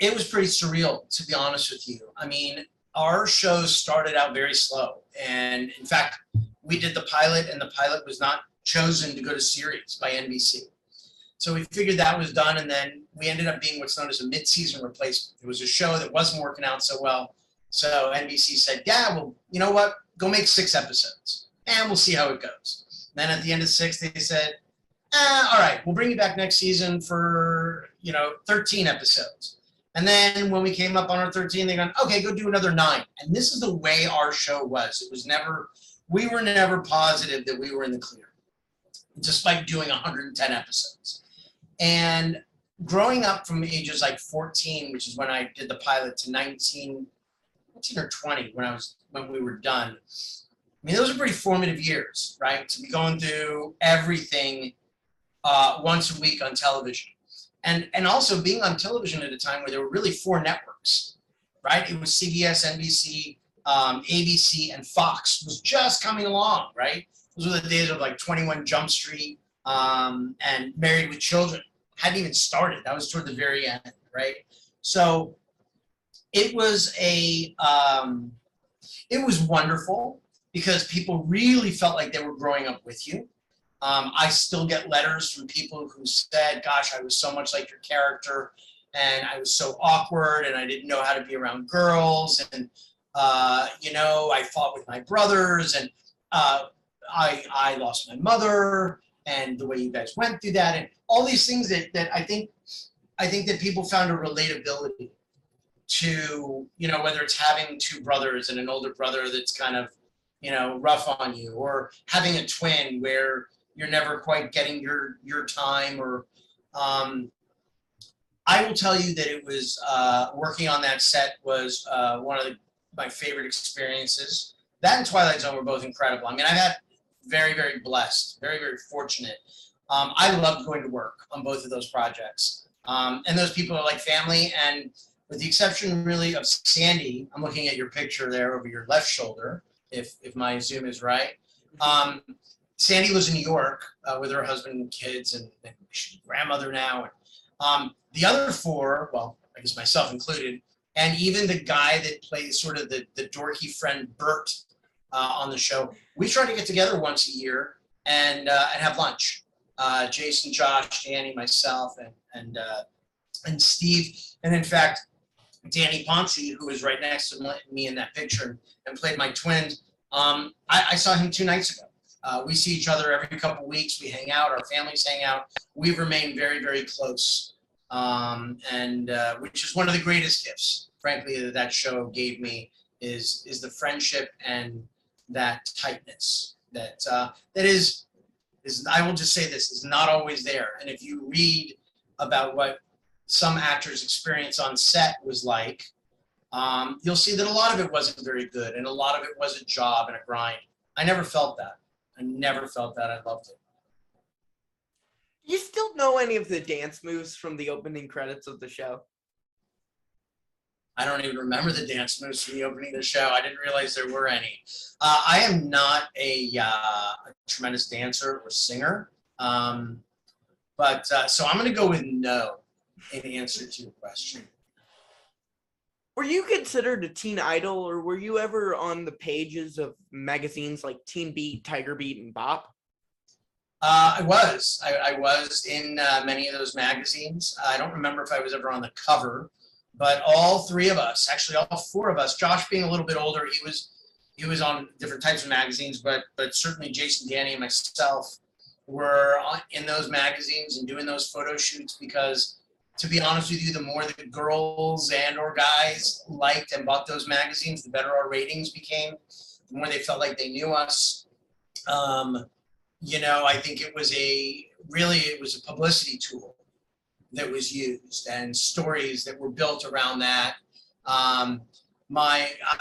It was pretty surreal, to be honest with you. I mean, our shows started out very slow. And in fact, we did the pilot, and the pilot was not chosen to go to series by NBC. So we figured that was done, and then we ended up being what's known as a mid-season replacement. It was a show that wasn't working out so well. So NBC said, yeah, well, you know what? Go make 6 episodes, and we'll see how it goes. Then at the end of 6, they said, all right, we'll bring you back next season for, 13 episodes. And then when we came up on our 13, they gone, okay, go do another 9. And this is the way our show was. We were never positive that we were in the clear, despite doing 110 episodes. And growing up from ages like 14, which is when I did the pilot, to 19 or 20 when we were done. I mean, those are pretty formative years, right? To be going through everything once a week on television. And also being on television at a time where there were really 4 networks, right? It was CBS, NBC, ABC, and Fox was just coming along, right? Those were the days of like 21 Jump Street and Married with Children. Hadn't even started. That was toward the very end, right? So it was it was wonderful because people really felt like they were growing up with you. I still get letters from people who said, gosh, I was so much like your character, and I was so awkward, and I didn't know how to be around girls, and I fought with my brothers, and I lost my mother, and the way you guys went through that, and all these things that I think that people found a relatability to, whether it's having 2 brothers and an older brother that's kind of, rough on you, or having a twin where you're never quite getting your time, or I will tell you that it was working on that set was one of my favorite experiences. That and Twilight Zone were both incredible. I mean, I've had very, very blessed, very, very fortunate. I loved going to work on both of those projects. And those people are like family. And with the exception really of Sandy, I'm looking at your picture there over your left shoulder, if my Zoom is right. Sandy lives in New York with her husband and kids, and she's a grandmother now. And the other 4, well, I guess myself included, and even the guy that plays sort of the dorky friend Bert on the show, we try to get together once a year and have lunch. Jason, Josh, Danny, myself, and Steve, and in fact, Danny Ponce, who is right next to me in that picture and played my twin. I saw him 2 nights ago. We see each other every couple of weeks. We hang out. Our families hang out. We've remained very, very close, and which is one of the greatest gifts, frankly, that show gave me is the friendship and that tightness that is I will just say this, is not always there. And if you read about what some actors' experience on set was like, you'll see that a lot of it wasn't very good, and a lot of it was a job and a grind. I never felt that. I never felt that. I loved it. You still know any of the dance moves from the opening credits of the show? I don't even remember the dance moves from the opening of the show. I didn't realize there were any. I am not a tremendous dancer or singer, but so I'm going to go with no in answer to your question. Were you considered a teen idol, or were you ever on the pages of magazines like Teen Beat, Tiger Beat, and Bop? I was. I was in many of those magazines. I don't remember if I was ever on the cover, but all three of us, actually all four of us, Josh being a little bit older, he was on different types of magazines, but certainly Jason, Danny, and myself were in those magazines and doing those photo shoots because, to be honest with you, the more the girls and or guys liked and bought those magazines, the better our ratings became, the more they felt like they knew us. You know, I think it was a publicity tool that was used and stories that were built around that. I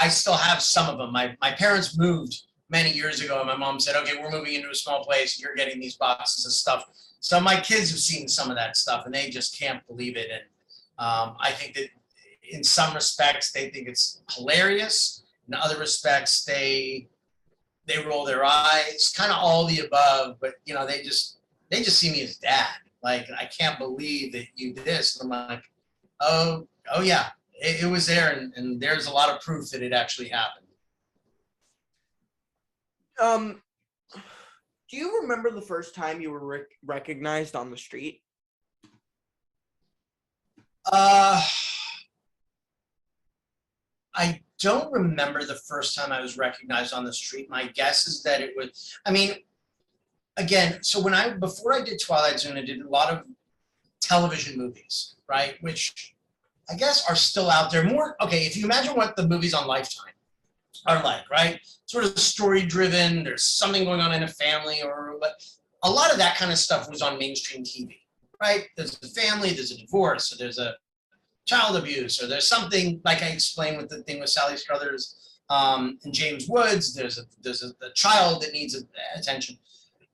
still have some of them. My parents moved many years ago, and my mom said, okay, we're moving into a small place. You're getting these boxes of stuff. So my kids have seen some of that stuff, and they just can't believe it. And I think that in some respects, they think it's hilarious. In other respects, they roll their eyes, kind of all the above. But, you know, they just see me as dad. Like, I can't believe that you did this. And I'm like, oh yeah, it was there. And there's a lot of proof that it actually happened. Do you remember the first time you were recognized on the street? I don't remember the first time I was recognized on the street. My guess is that it was, I mean, again, so before I did Twilight Zone, I did a lot of television movies, right? Which I guess are still out there. More, okay, if you imagine what the movies on Lifetime are like, right? Sort of story driven, there's something going on in a family, or a lot of that kind of stuff was on mainstream TV, right? There's a family, there's a divorce, or there's a child abuse, or there's something like I explained with the thing with Sally Struthers and James Woods, there's a child that needs attention.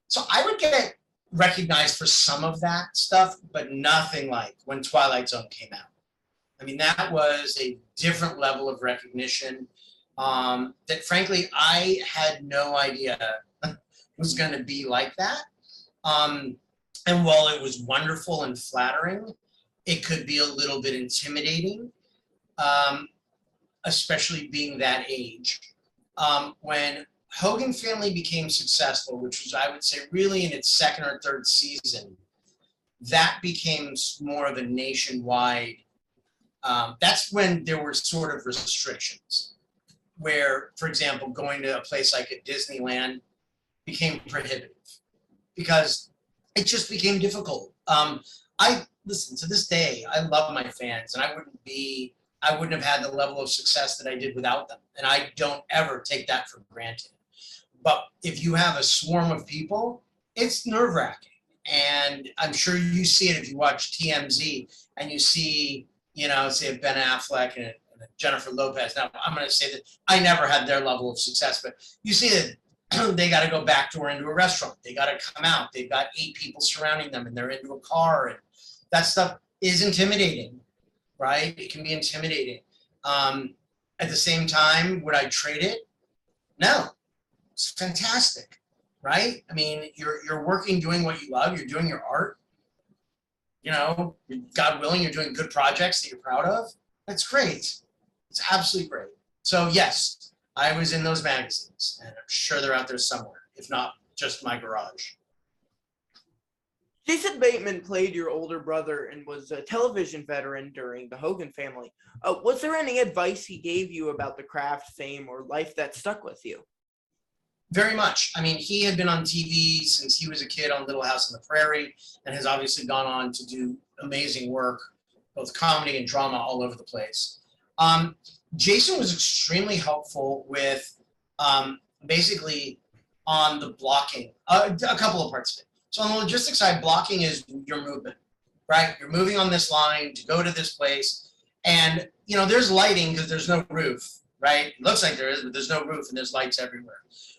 So I would get recognized for some of that stuff, but nothing like when Twilight Zone came out. I mean, that was a different level of recognition that frankly, I had no idea was going to be like that. And while it was wonderful and flattering, it could be a little bit intimidating, especially being that age. When Hogan Family became successful, which was, I would say, really in its second or third season, that became more of a nationwide, that's when there were sort of restrictions where, for example, going to a place like a Disneyland became prohibitive because it just became difficult. Listen, to this day, I love my fans, and I wouldn't have had the level of success that I did without them. And I don't ever take that for granted. But if you have a swarm of people, it's nerve-wracking. And I'm sure you see it if you watch TMZ and you see, you know, say Ben Affleck and Jennifer Lopez. Now, I'm going to say that I never had their level of success, but you see that they got to go backdoor into a restaurant. They got to come out. They've got 8 people surrounding them, and they're into a car, and that stuff is intimidating, right? It can be intimidating. At the same time, would I trade it? No. It's fantastic, right? I mean, you're working, doing what you love. You're doing your art. You know, God willing, you're doing good projects that you're proud of. That's great. It's absolutely great. So yes, I was in those magazines, and I'm sure they're out there somewhere, if not just my garage. Jason Bateman played your older brother and was a television veteran during the Hogan Family. Was there any advice he gave you about the craft, fame, or life that stuck with you? Very much. I mean, he had been on TV since he was a kid on Little House on the Prairie, and has obviously gone on to do amazing work, both comedy and drama all over the place. Jason was extremely helpful with basically on the blocking, a couple of parts of it. So on the logistics side, blocking is your movement, right? You're moving on this line to go to this place. And, you know, there's lighting because there's no roof, right? It looks like there is, but there's no roof and there's lights everywhere.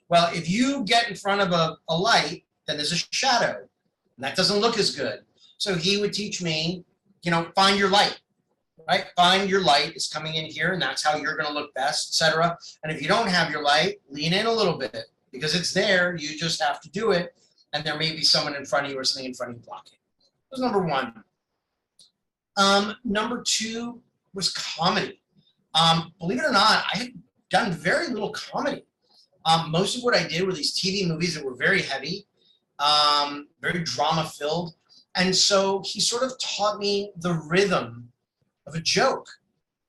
Well, if you get in front of a light, then there's a shadow. And that doesn't look as good. So he would teach me, you know, find your light, right? Find your light. It's coming in here, and that's how you're going to look best, etc. And if you don't have your light, lean in a little bit because it's there. You just have to do it. And there may be someone in front of you or something in front of you blocking. That was number one. Number two was comedy. Believe it or not, I had done very little comedy. Most of what I did were these TV movies that were very heavy, very drama filled. And so he sort of taught me the rhythm of a joke.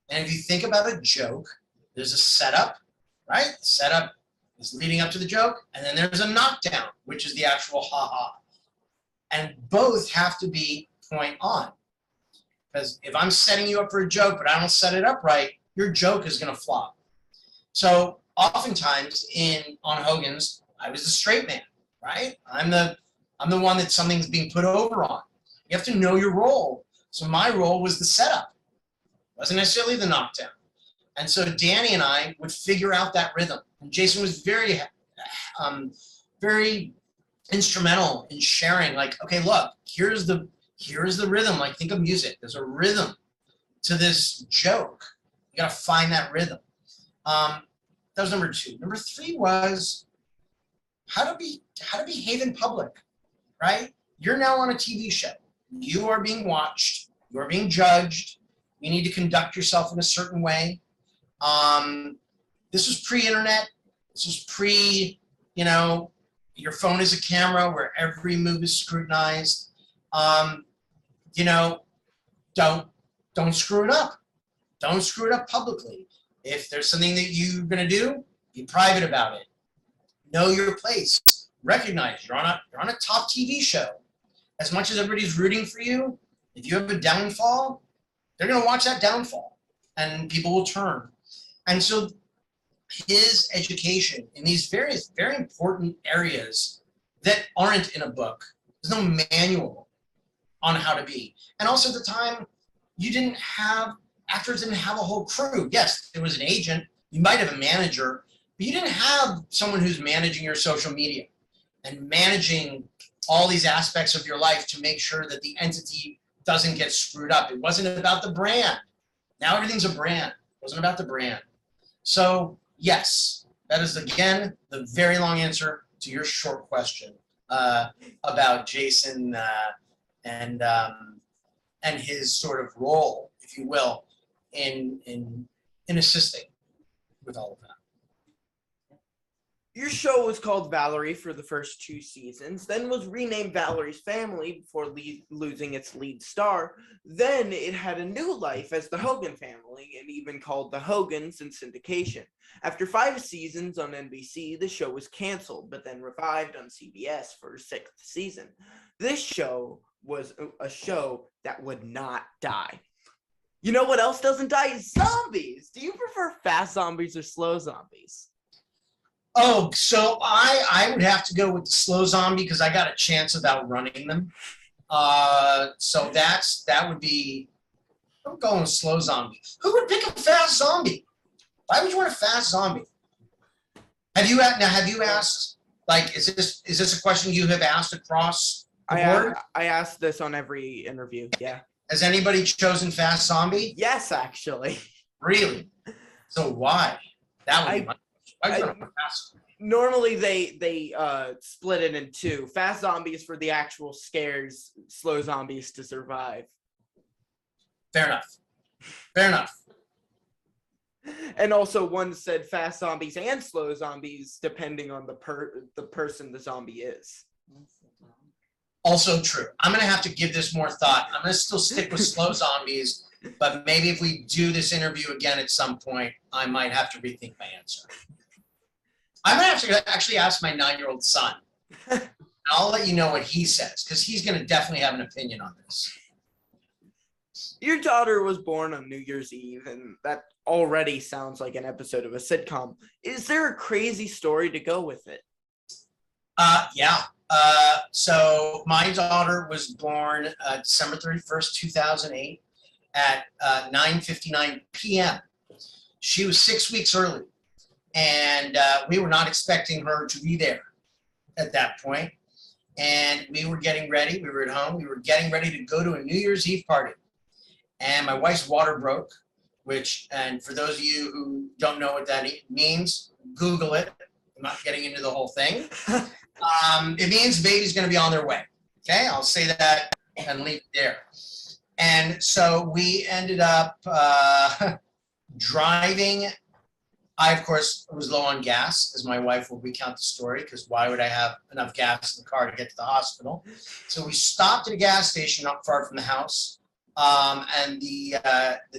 And if you think about a joke, there's a setup, right? The setup is leading up to the joke. And then there's a knockdown, which is the actual ha-ha. And both have to be point on. Because if I'm setting you up for a joke, but I don't set it up right, your joke is going to flop. So oftentimes on Hogan's, I was the straight man, right? I'm the one that something's being put over on. You have to know your role. So my role was the setup. It wasn't necessarily the knockdown. And so Danny and I would figure out that rhythm. And Jason was very, very instrumental in sharing, like, okay, look, here's the rhythm. Like, think of music. There's a rhythm to this joke. You got to find that rhythm. That was number two. Number three was how to behave in public, right? You're now on a TV show. You are being watched. You are being judged. You need to conduct yourself in a certain way. This was pre-internet. This was pre, you know, your phone is a camera where every move is scrutinized. You know, don't screw it up. Don't screw it up publicly. If there's something that you're going to do, be private about it. Know your place. Recognize you're on a top TV show. As much as everybody's rooting for you, if you have a downfall, they're going to watch that downfall and people will turn. And so his education in these various very important areas that aren't in a book, there's no manual on how to be. And also at the time, actors didn't have a whole crew. Yes, there was an agent, you might have a manager, but you didn't have someone who's managing your social media and managing all these aspects of your life to make sure that the entity doesn't get screwed up. It wasn't about the brand. Now everything's a brand. It wasn't about the brand. So yes, that is again the very long answer to your short question about Jason and his sort of role, if you will, in assisting with all of that. Your show was called Valerie for the first 2 seasons, then was renamed Valerie's Family before losing its lead star. Then it had a new life as the Hogan Family and even called The Hogans in syndication. After 5 seasons on NBC, the show was canceled, but then revived on CBS for a 6th season. This show was a show that would not die. You know what else doesn't die? Zombies! Do you prefer fast zombies or slow zombies? Oh, so I would have to go with the slow zombie because I got a chance of outrunning them. So that would be, I'm going with slow zombie. Who would pick a fast zombie? Why would you want a fast zombie? Have you asked, like, is this a question you have asked across the board? I asked this on every interview, yeah. Has anybody chosen fast zombie? Yes, actually. Really? So why? That would be my normally they split it in 2. Fast zombies for the actual scares, slow zombies to survive. Fair enough. And also one said fast zombies and slow zombies depending on the person the zombie is. Also true. I'm going to have to give this more thought. I'm going to still stick with slow zombies, but maybe if we do this interview again at some point, I might have to rethink my answer. I'm going to have to actually ask my 9-year-old son. I'll let you know what he says, because he's going to definitely have an opinion on this. Your daughter was born on New Year's Eve, and that already sounds like an episode of a sitcom. Is there a crazy story to go with it? Yeah. So my daughter was born December 31st, 2008. at 9:59 p.m. She was 6 weeks early, and we were not expecting her to be there at that point. And we were getting ready. We were at home. We were getting ready to go to a New Year's Eve party. And my wife's water broke, which, and for those of you who don't know what that means, Google it. I'm not getting into the whole thing. It means the baby's going to be on their way. Okay, I'll say that and leave it there. And so we ended up driving. I, of course, was low on gas, as my wife will recount the story, because why would I have enough gas in the car to get to the hospital? So we stopped at a gas station not far from the house. And the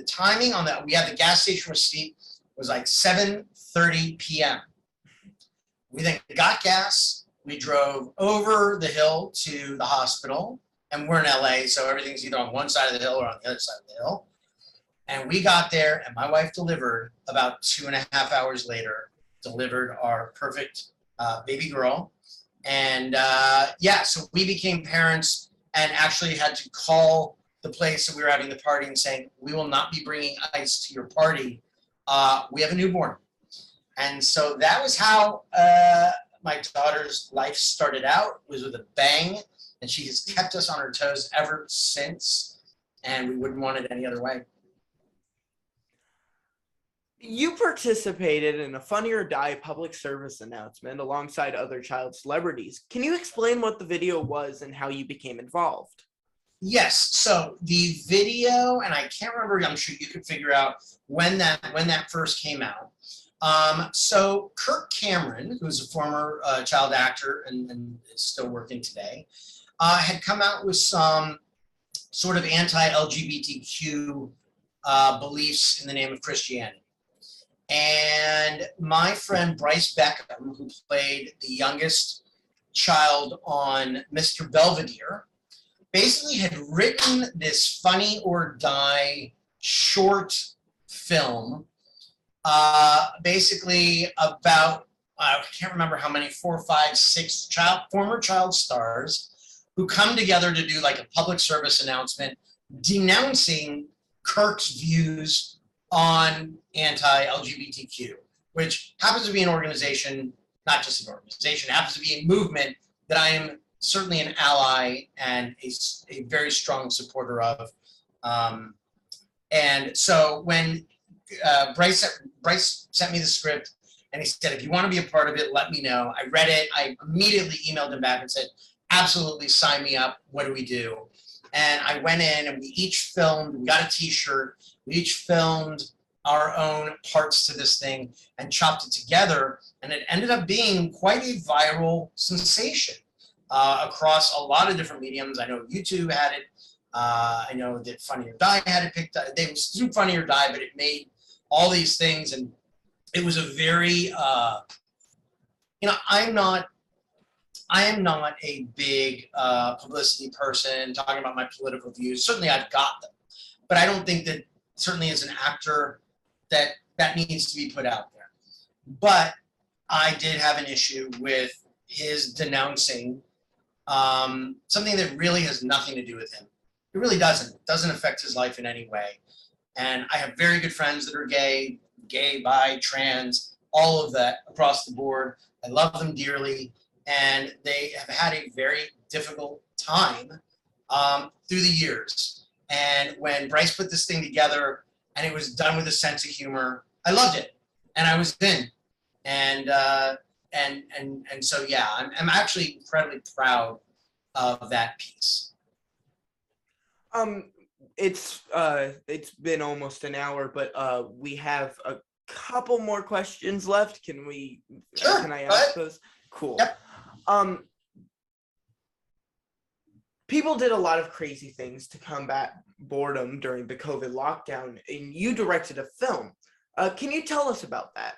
timing on that, we had the gas station receipt, was like 7:30 p.m. We then got gas. We drove over the hill to the hospital, and we're in LA, so everything's either on one side of the hill or on the other side of the hill. And we got there, and my wife delivered about 2.5 hours later, delivered our perfect baby girl. And yeah, so we became parents and actually had to call the place that we were having the party and saying, we will not be bringing ice to your party. We have a newborn. And so that was how my daughter's life started out, was with a bang. And she has kept us on her toes ever since. And we wouldn't want it any other way. You participated in a Funny or Die public service announcement alongside other child celebrities. Can you explain what the video was and how you became involved? Yes. So the video, and I can't remember, I'm sure you could figure out when that first came out. So Kirk Cameron, who's a former child actor and is still working today, had come out with some sort of anti-LGBTQ beliefs in the name of Christianity. And my friend Bryce Beckham, who played the youngest child on Mr. Belvedere, basically had written this Funny or Die short film, basically about, I can't remember how many, 4, 5, 6 former child stars who come together to do like a public service announcement denouncing Kirk's views on anti-LGBTQ, which happens to be an organization, not just an organization, happens to be a movement that I am certainly an ally and a very strong supporter of. And so when Bryce sent me the script and he said, if you want to be a part of it, let me know. I read it. I immediately emailed him back and said, absolutely, sign me up. What do we do? And I went in and we each filmed, we got a t-shirt, we each filmed our own parts to this thing and chopped it together. And it ended up being quite a viral sensation across a lot of different mediums. I know YouTube had it. I know that Funny or Die had it picked up. They was through Funny or Die, but it made all these things. And it was a very, I am not a big publicity person talking about my political views. Certainly I've got them, but I don't think that certainly as an actor that needs to be put out there. But I did have an issue with his denouncing something that really has nothing to do with him. It really doesn't. It doesn't affect his life in any way. And I have very good friends that are gay, bi, trans, all of that across the board. I love them dearly. And they have had a very difficult time through the years. And when Bryce put this thing together and it was done with a sense of humor, I loved it. And I was in. And so, yeah, I'm actually incredibly proud of that piece. It's been almost an hour, but we have a couple more questions left. Can we? Sure, can I ask those? Cool. Yep. People did a lot of crazy things to combat boredom during the COVID lockdown, and you directed a film. Can you tell us about that?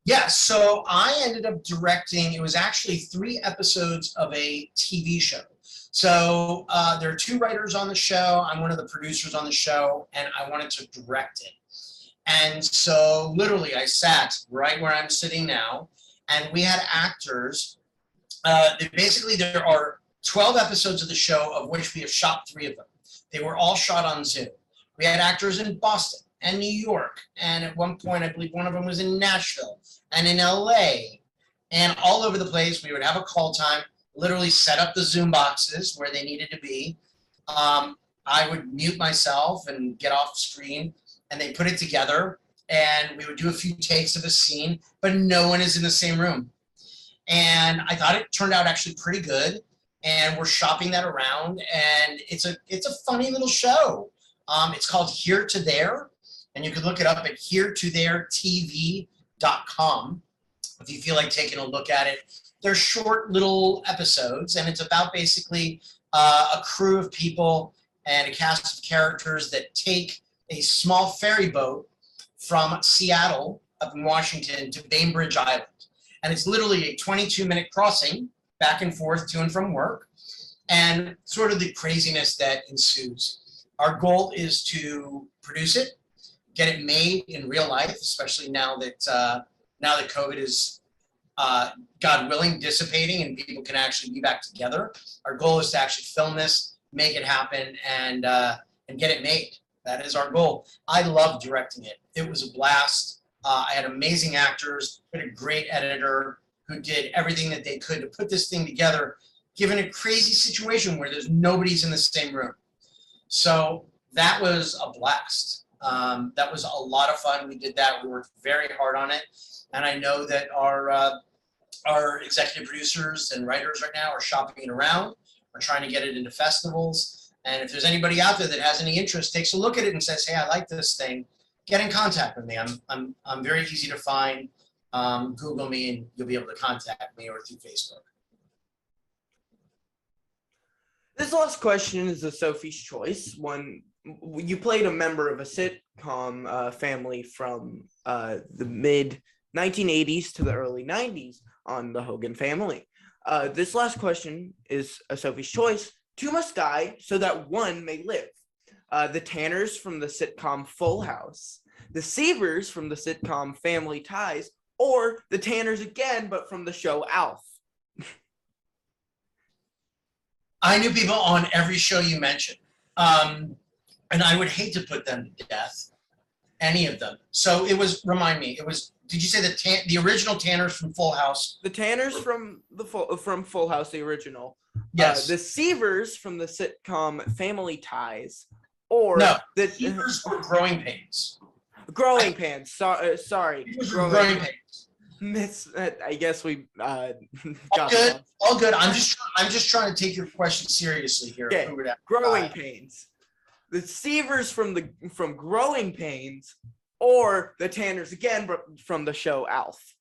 Yeah, so I ended up directing, it was actually 3 episodes of a TV show. So there are 2 writers on the show. I'm one of the producers on the show, and I wanted to direct it. And so literally I sat right where I'm sitting now, and we had actors. Basically, there are 12 episodes of the show, of which we have shot 3 of them. They were all shot on Zoom. We had actors in Boston and New York, and at one point, I believe one of them was in Nashville and in LA, and all over the place. We would have a call time, literally set up the Zoom boxes where they needed to be. I would mute myself and get off screen, and they put it together, and we would do a few takes of a scene, but no one is in the same room. And I thought it turned out actually pretty good, and we're shopping that around, and it's a funny little show. It's called Here to There, and you can look it up at heretotheretv.com if you feel like taking a look at it. They're short little episodes, and it's about basically a crew of people and a cast of characters that take a small ferry boat from Seattle up in Washington to Bainbridge Island. And it's literally a 22-minute crossing back and forth to and from work, and sort of the craziness that ensues. Our goal is to produce it, get it made in real life, especially now that COVID is, God willing, dissipating and people can actually be back together. Our goal is to actually film this, make it happen, and get it made. That is our goal. I love directing it. It was a blast. I had amazing actors, had a great editor who did everything that they could to put this thing together, given a crazy situation where there's nobody's in the same room. So that was a blast. That was a lot of fun. We did that. We worked very hard on it. And I know that our executive producers and writers right now are shopping it around, are trying to get it into festivals. And if there's anybody out there that has any interest, takes a look at it and says, hey, I like this thing, get in contact with me. I'm very easy to find. Google me and you'll be able to contact me, or through Facebook. This last question is a Sophie's Choice. One, you played a member of a sitcom family from the mid 1980s to the early 90s on the Hogan Family. This last question is a Sophie's Choice. Two must die so that one may live. The Tanners from the sitcom Full House, the Seavers from the sitcom Family Ties, or the Tanners again, but from the show Alf. I knew people on every show you mentioned, and I would hate to put them to death, any of them. So it was, remind me, it was, did you say the original Tanners from Full House? The Tanners from Full House, the original. Yes. The Seavers from the sitcom Family Ties, or no, the Seavers were Growing Pains. Growing Pains. Sorry, Growing Pains. I guess we got all good. All good. I'm just trying to take your question seriously here. Okay. Growing Pains. The Seavers from Growing Pains, or the Tanners again, but from the show Alf.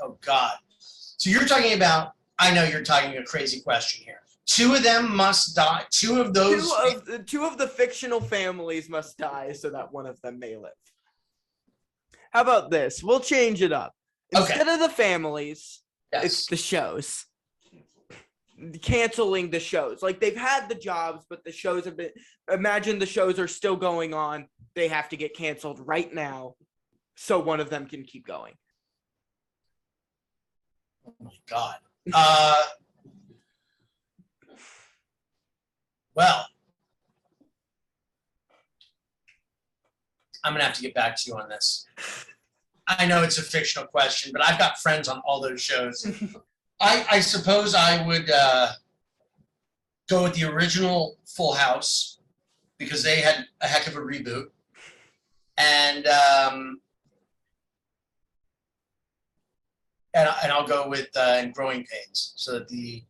Oh God. So you're talking about, I know you're talking a crazy question here. Two of them must die. Two of the fictional families must die so that one of them may live. How about this? We'll change it up. Instead of the families, it's the shows. Canceling the shows. Like, they've had the jobs, but the shows have been, imagine the shows are still going on. They have to get canceled right now so one of them can keep going. Oh my God. Well, I'm going to have to get back to you on this. I know it's a fictional question, but I've got friends on all those shows. I suppose I would go with the original Full House because they had a heck of a reboot. And I'll go with Growing Pains so that the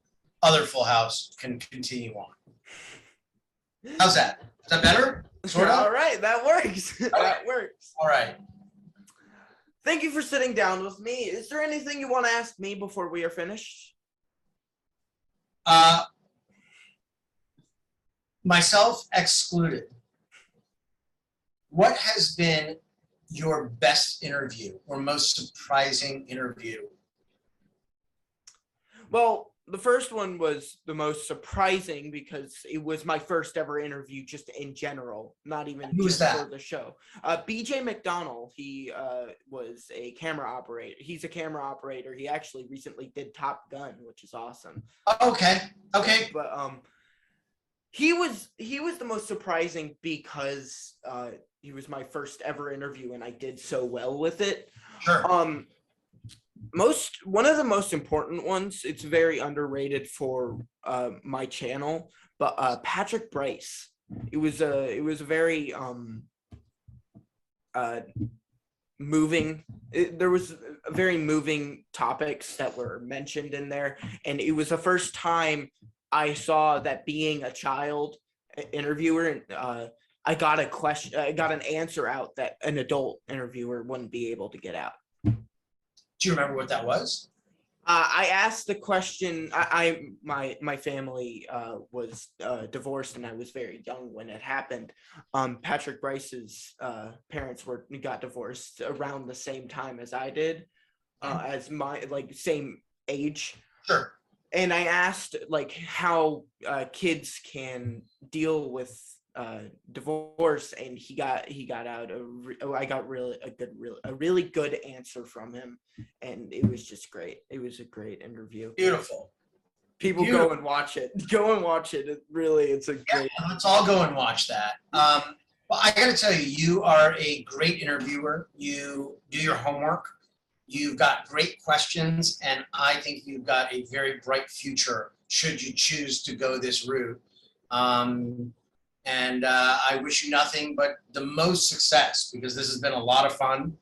other Full House can continue on. How's that? Is that better? Sort of? All right, that works. That works. All right. Thank you for sitting down with me. Is there anything you want to ask me before we are finished? Myself excluded. What has been your best interview or most surprising interview? Well, the first one was the most surprising because it was my first ever interview just in general, not even just for the show. BJ McDonnell, he was a camera operator. He's a camera operator. He actually recently did Top Gun, which is awesome. Okay. But He was the most surprising because he was my first ever interview and I did so well with it. Sure. One of the most important ones, it's very underrated for my channel, but Patrick Bryce. It was a very moving. There was very moving topics that were mentioned in there, and it was the first time I saw that being a child interviewer, I got an answer out that an adult interviewer wouldn't be able to get out. Do you remember what that was? I asked the question. My family was divorced, and I was very young when it happened. Patrick Bryce's parents got divorced around the same time as I did, as my same age. Sure. And I asked how kids can deal with divorce, and he got out I got a really good answer from him, and it was just great. It was a great interview. Beautiful. People go and watch it. It's a great. Let's all go and watch that. Well, I got to tell you, you are a great interviewer. You do your homework. You've got great questions, and I think you've got a very bright future should you choose to go this route. And I wish you nothing but the most success, because this has been a lot of fun.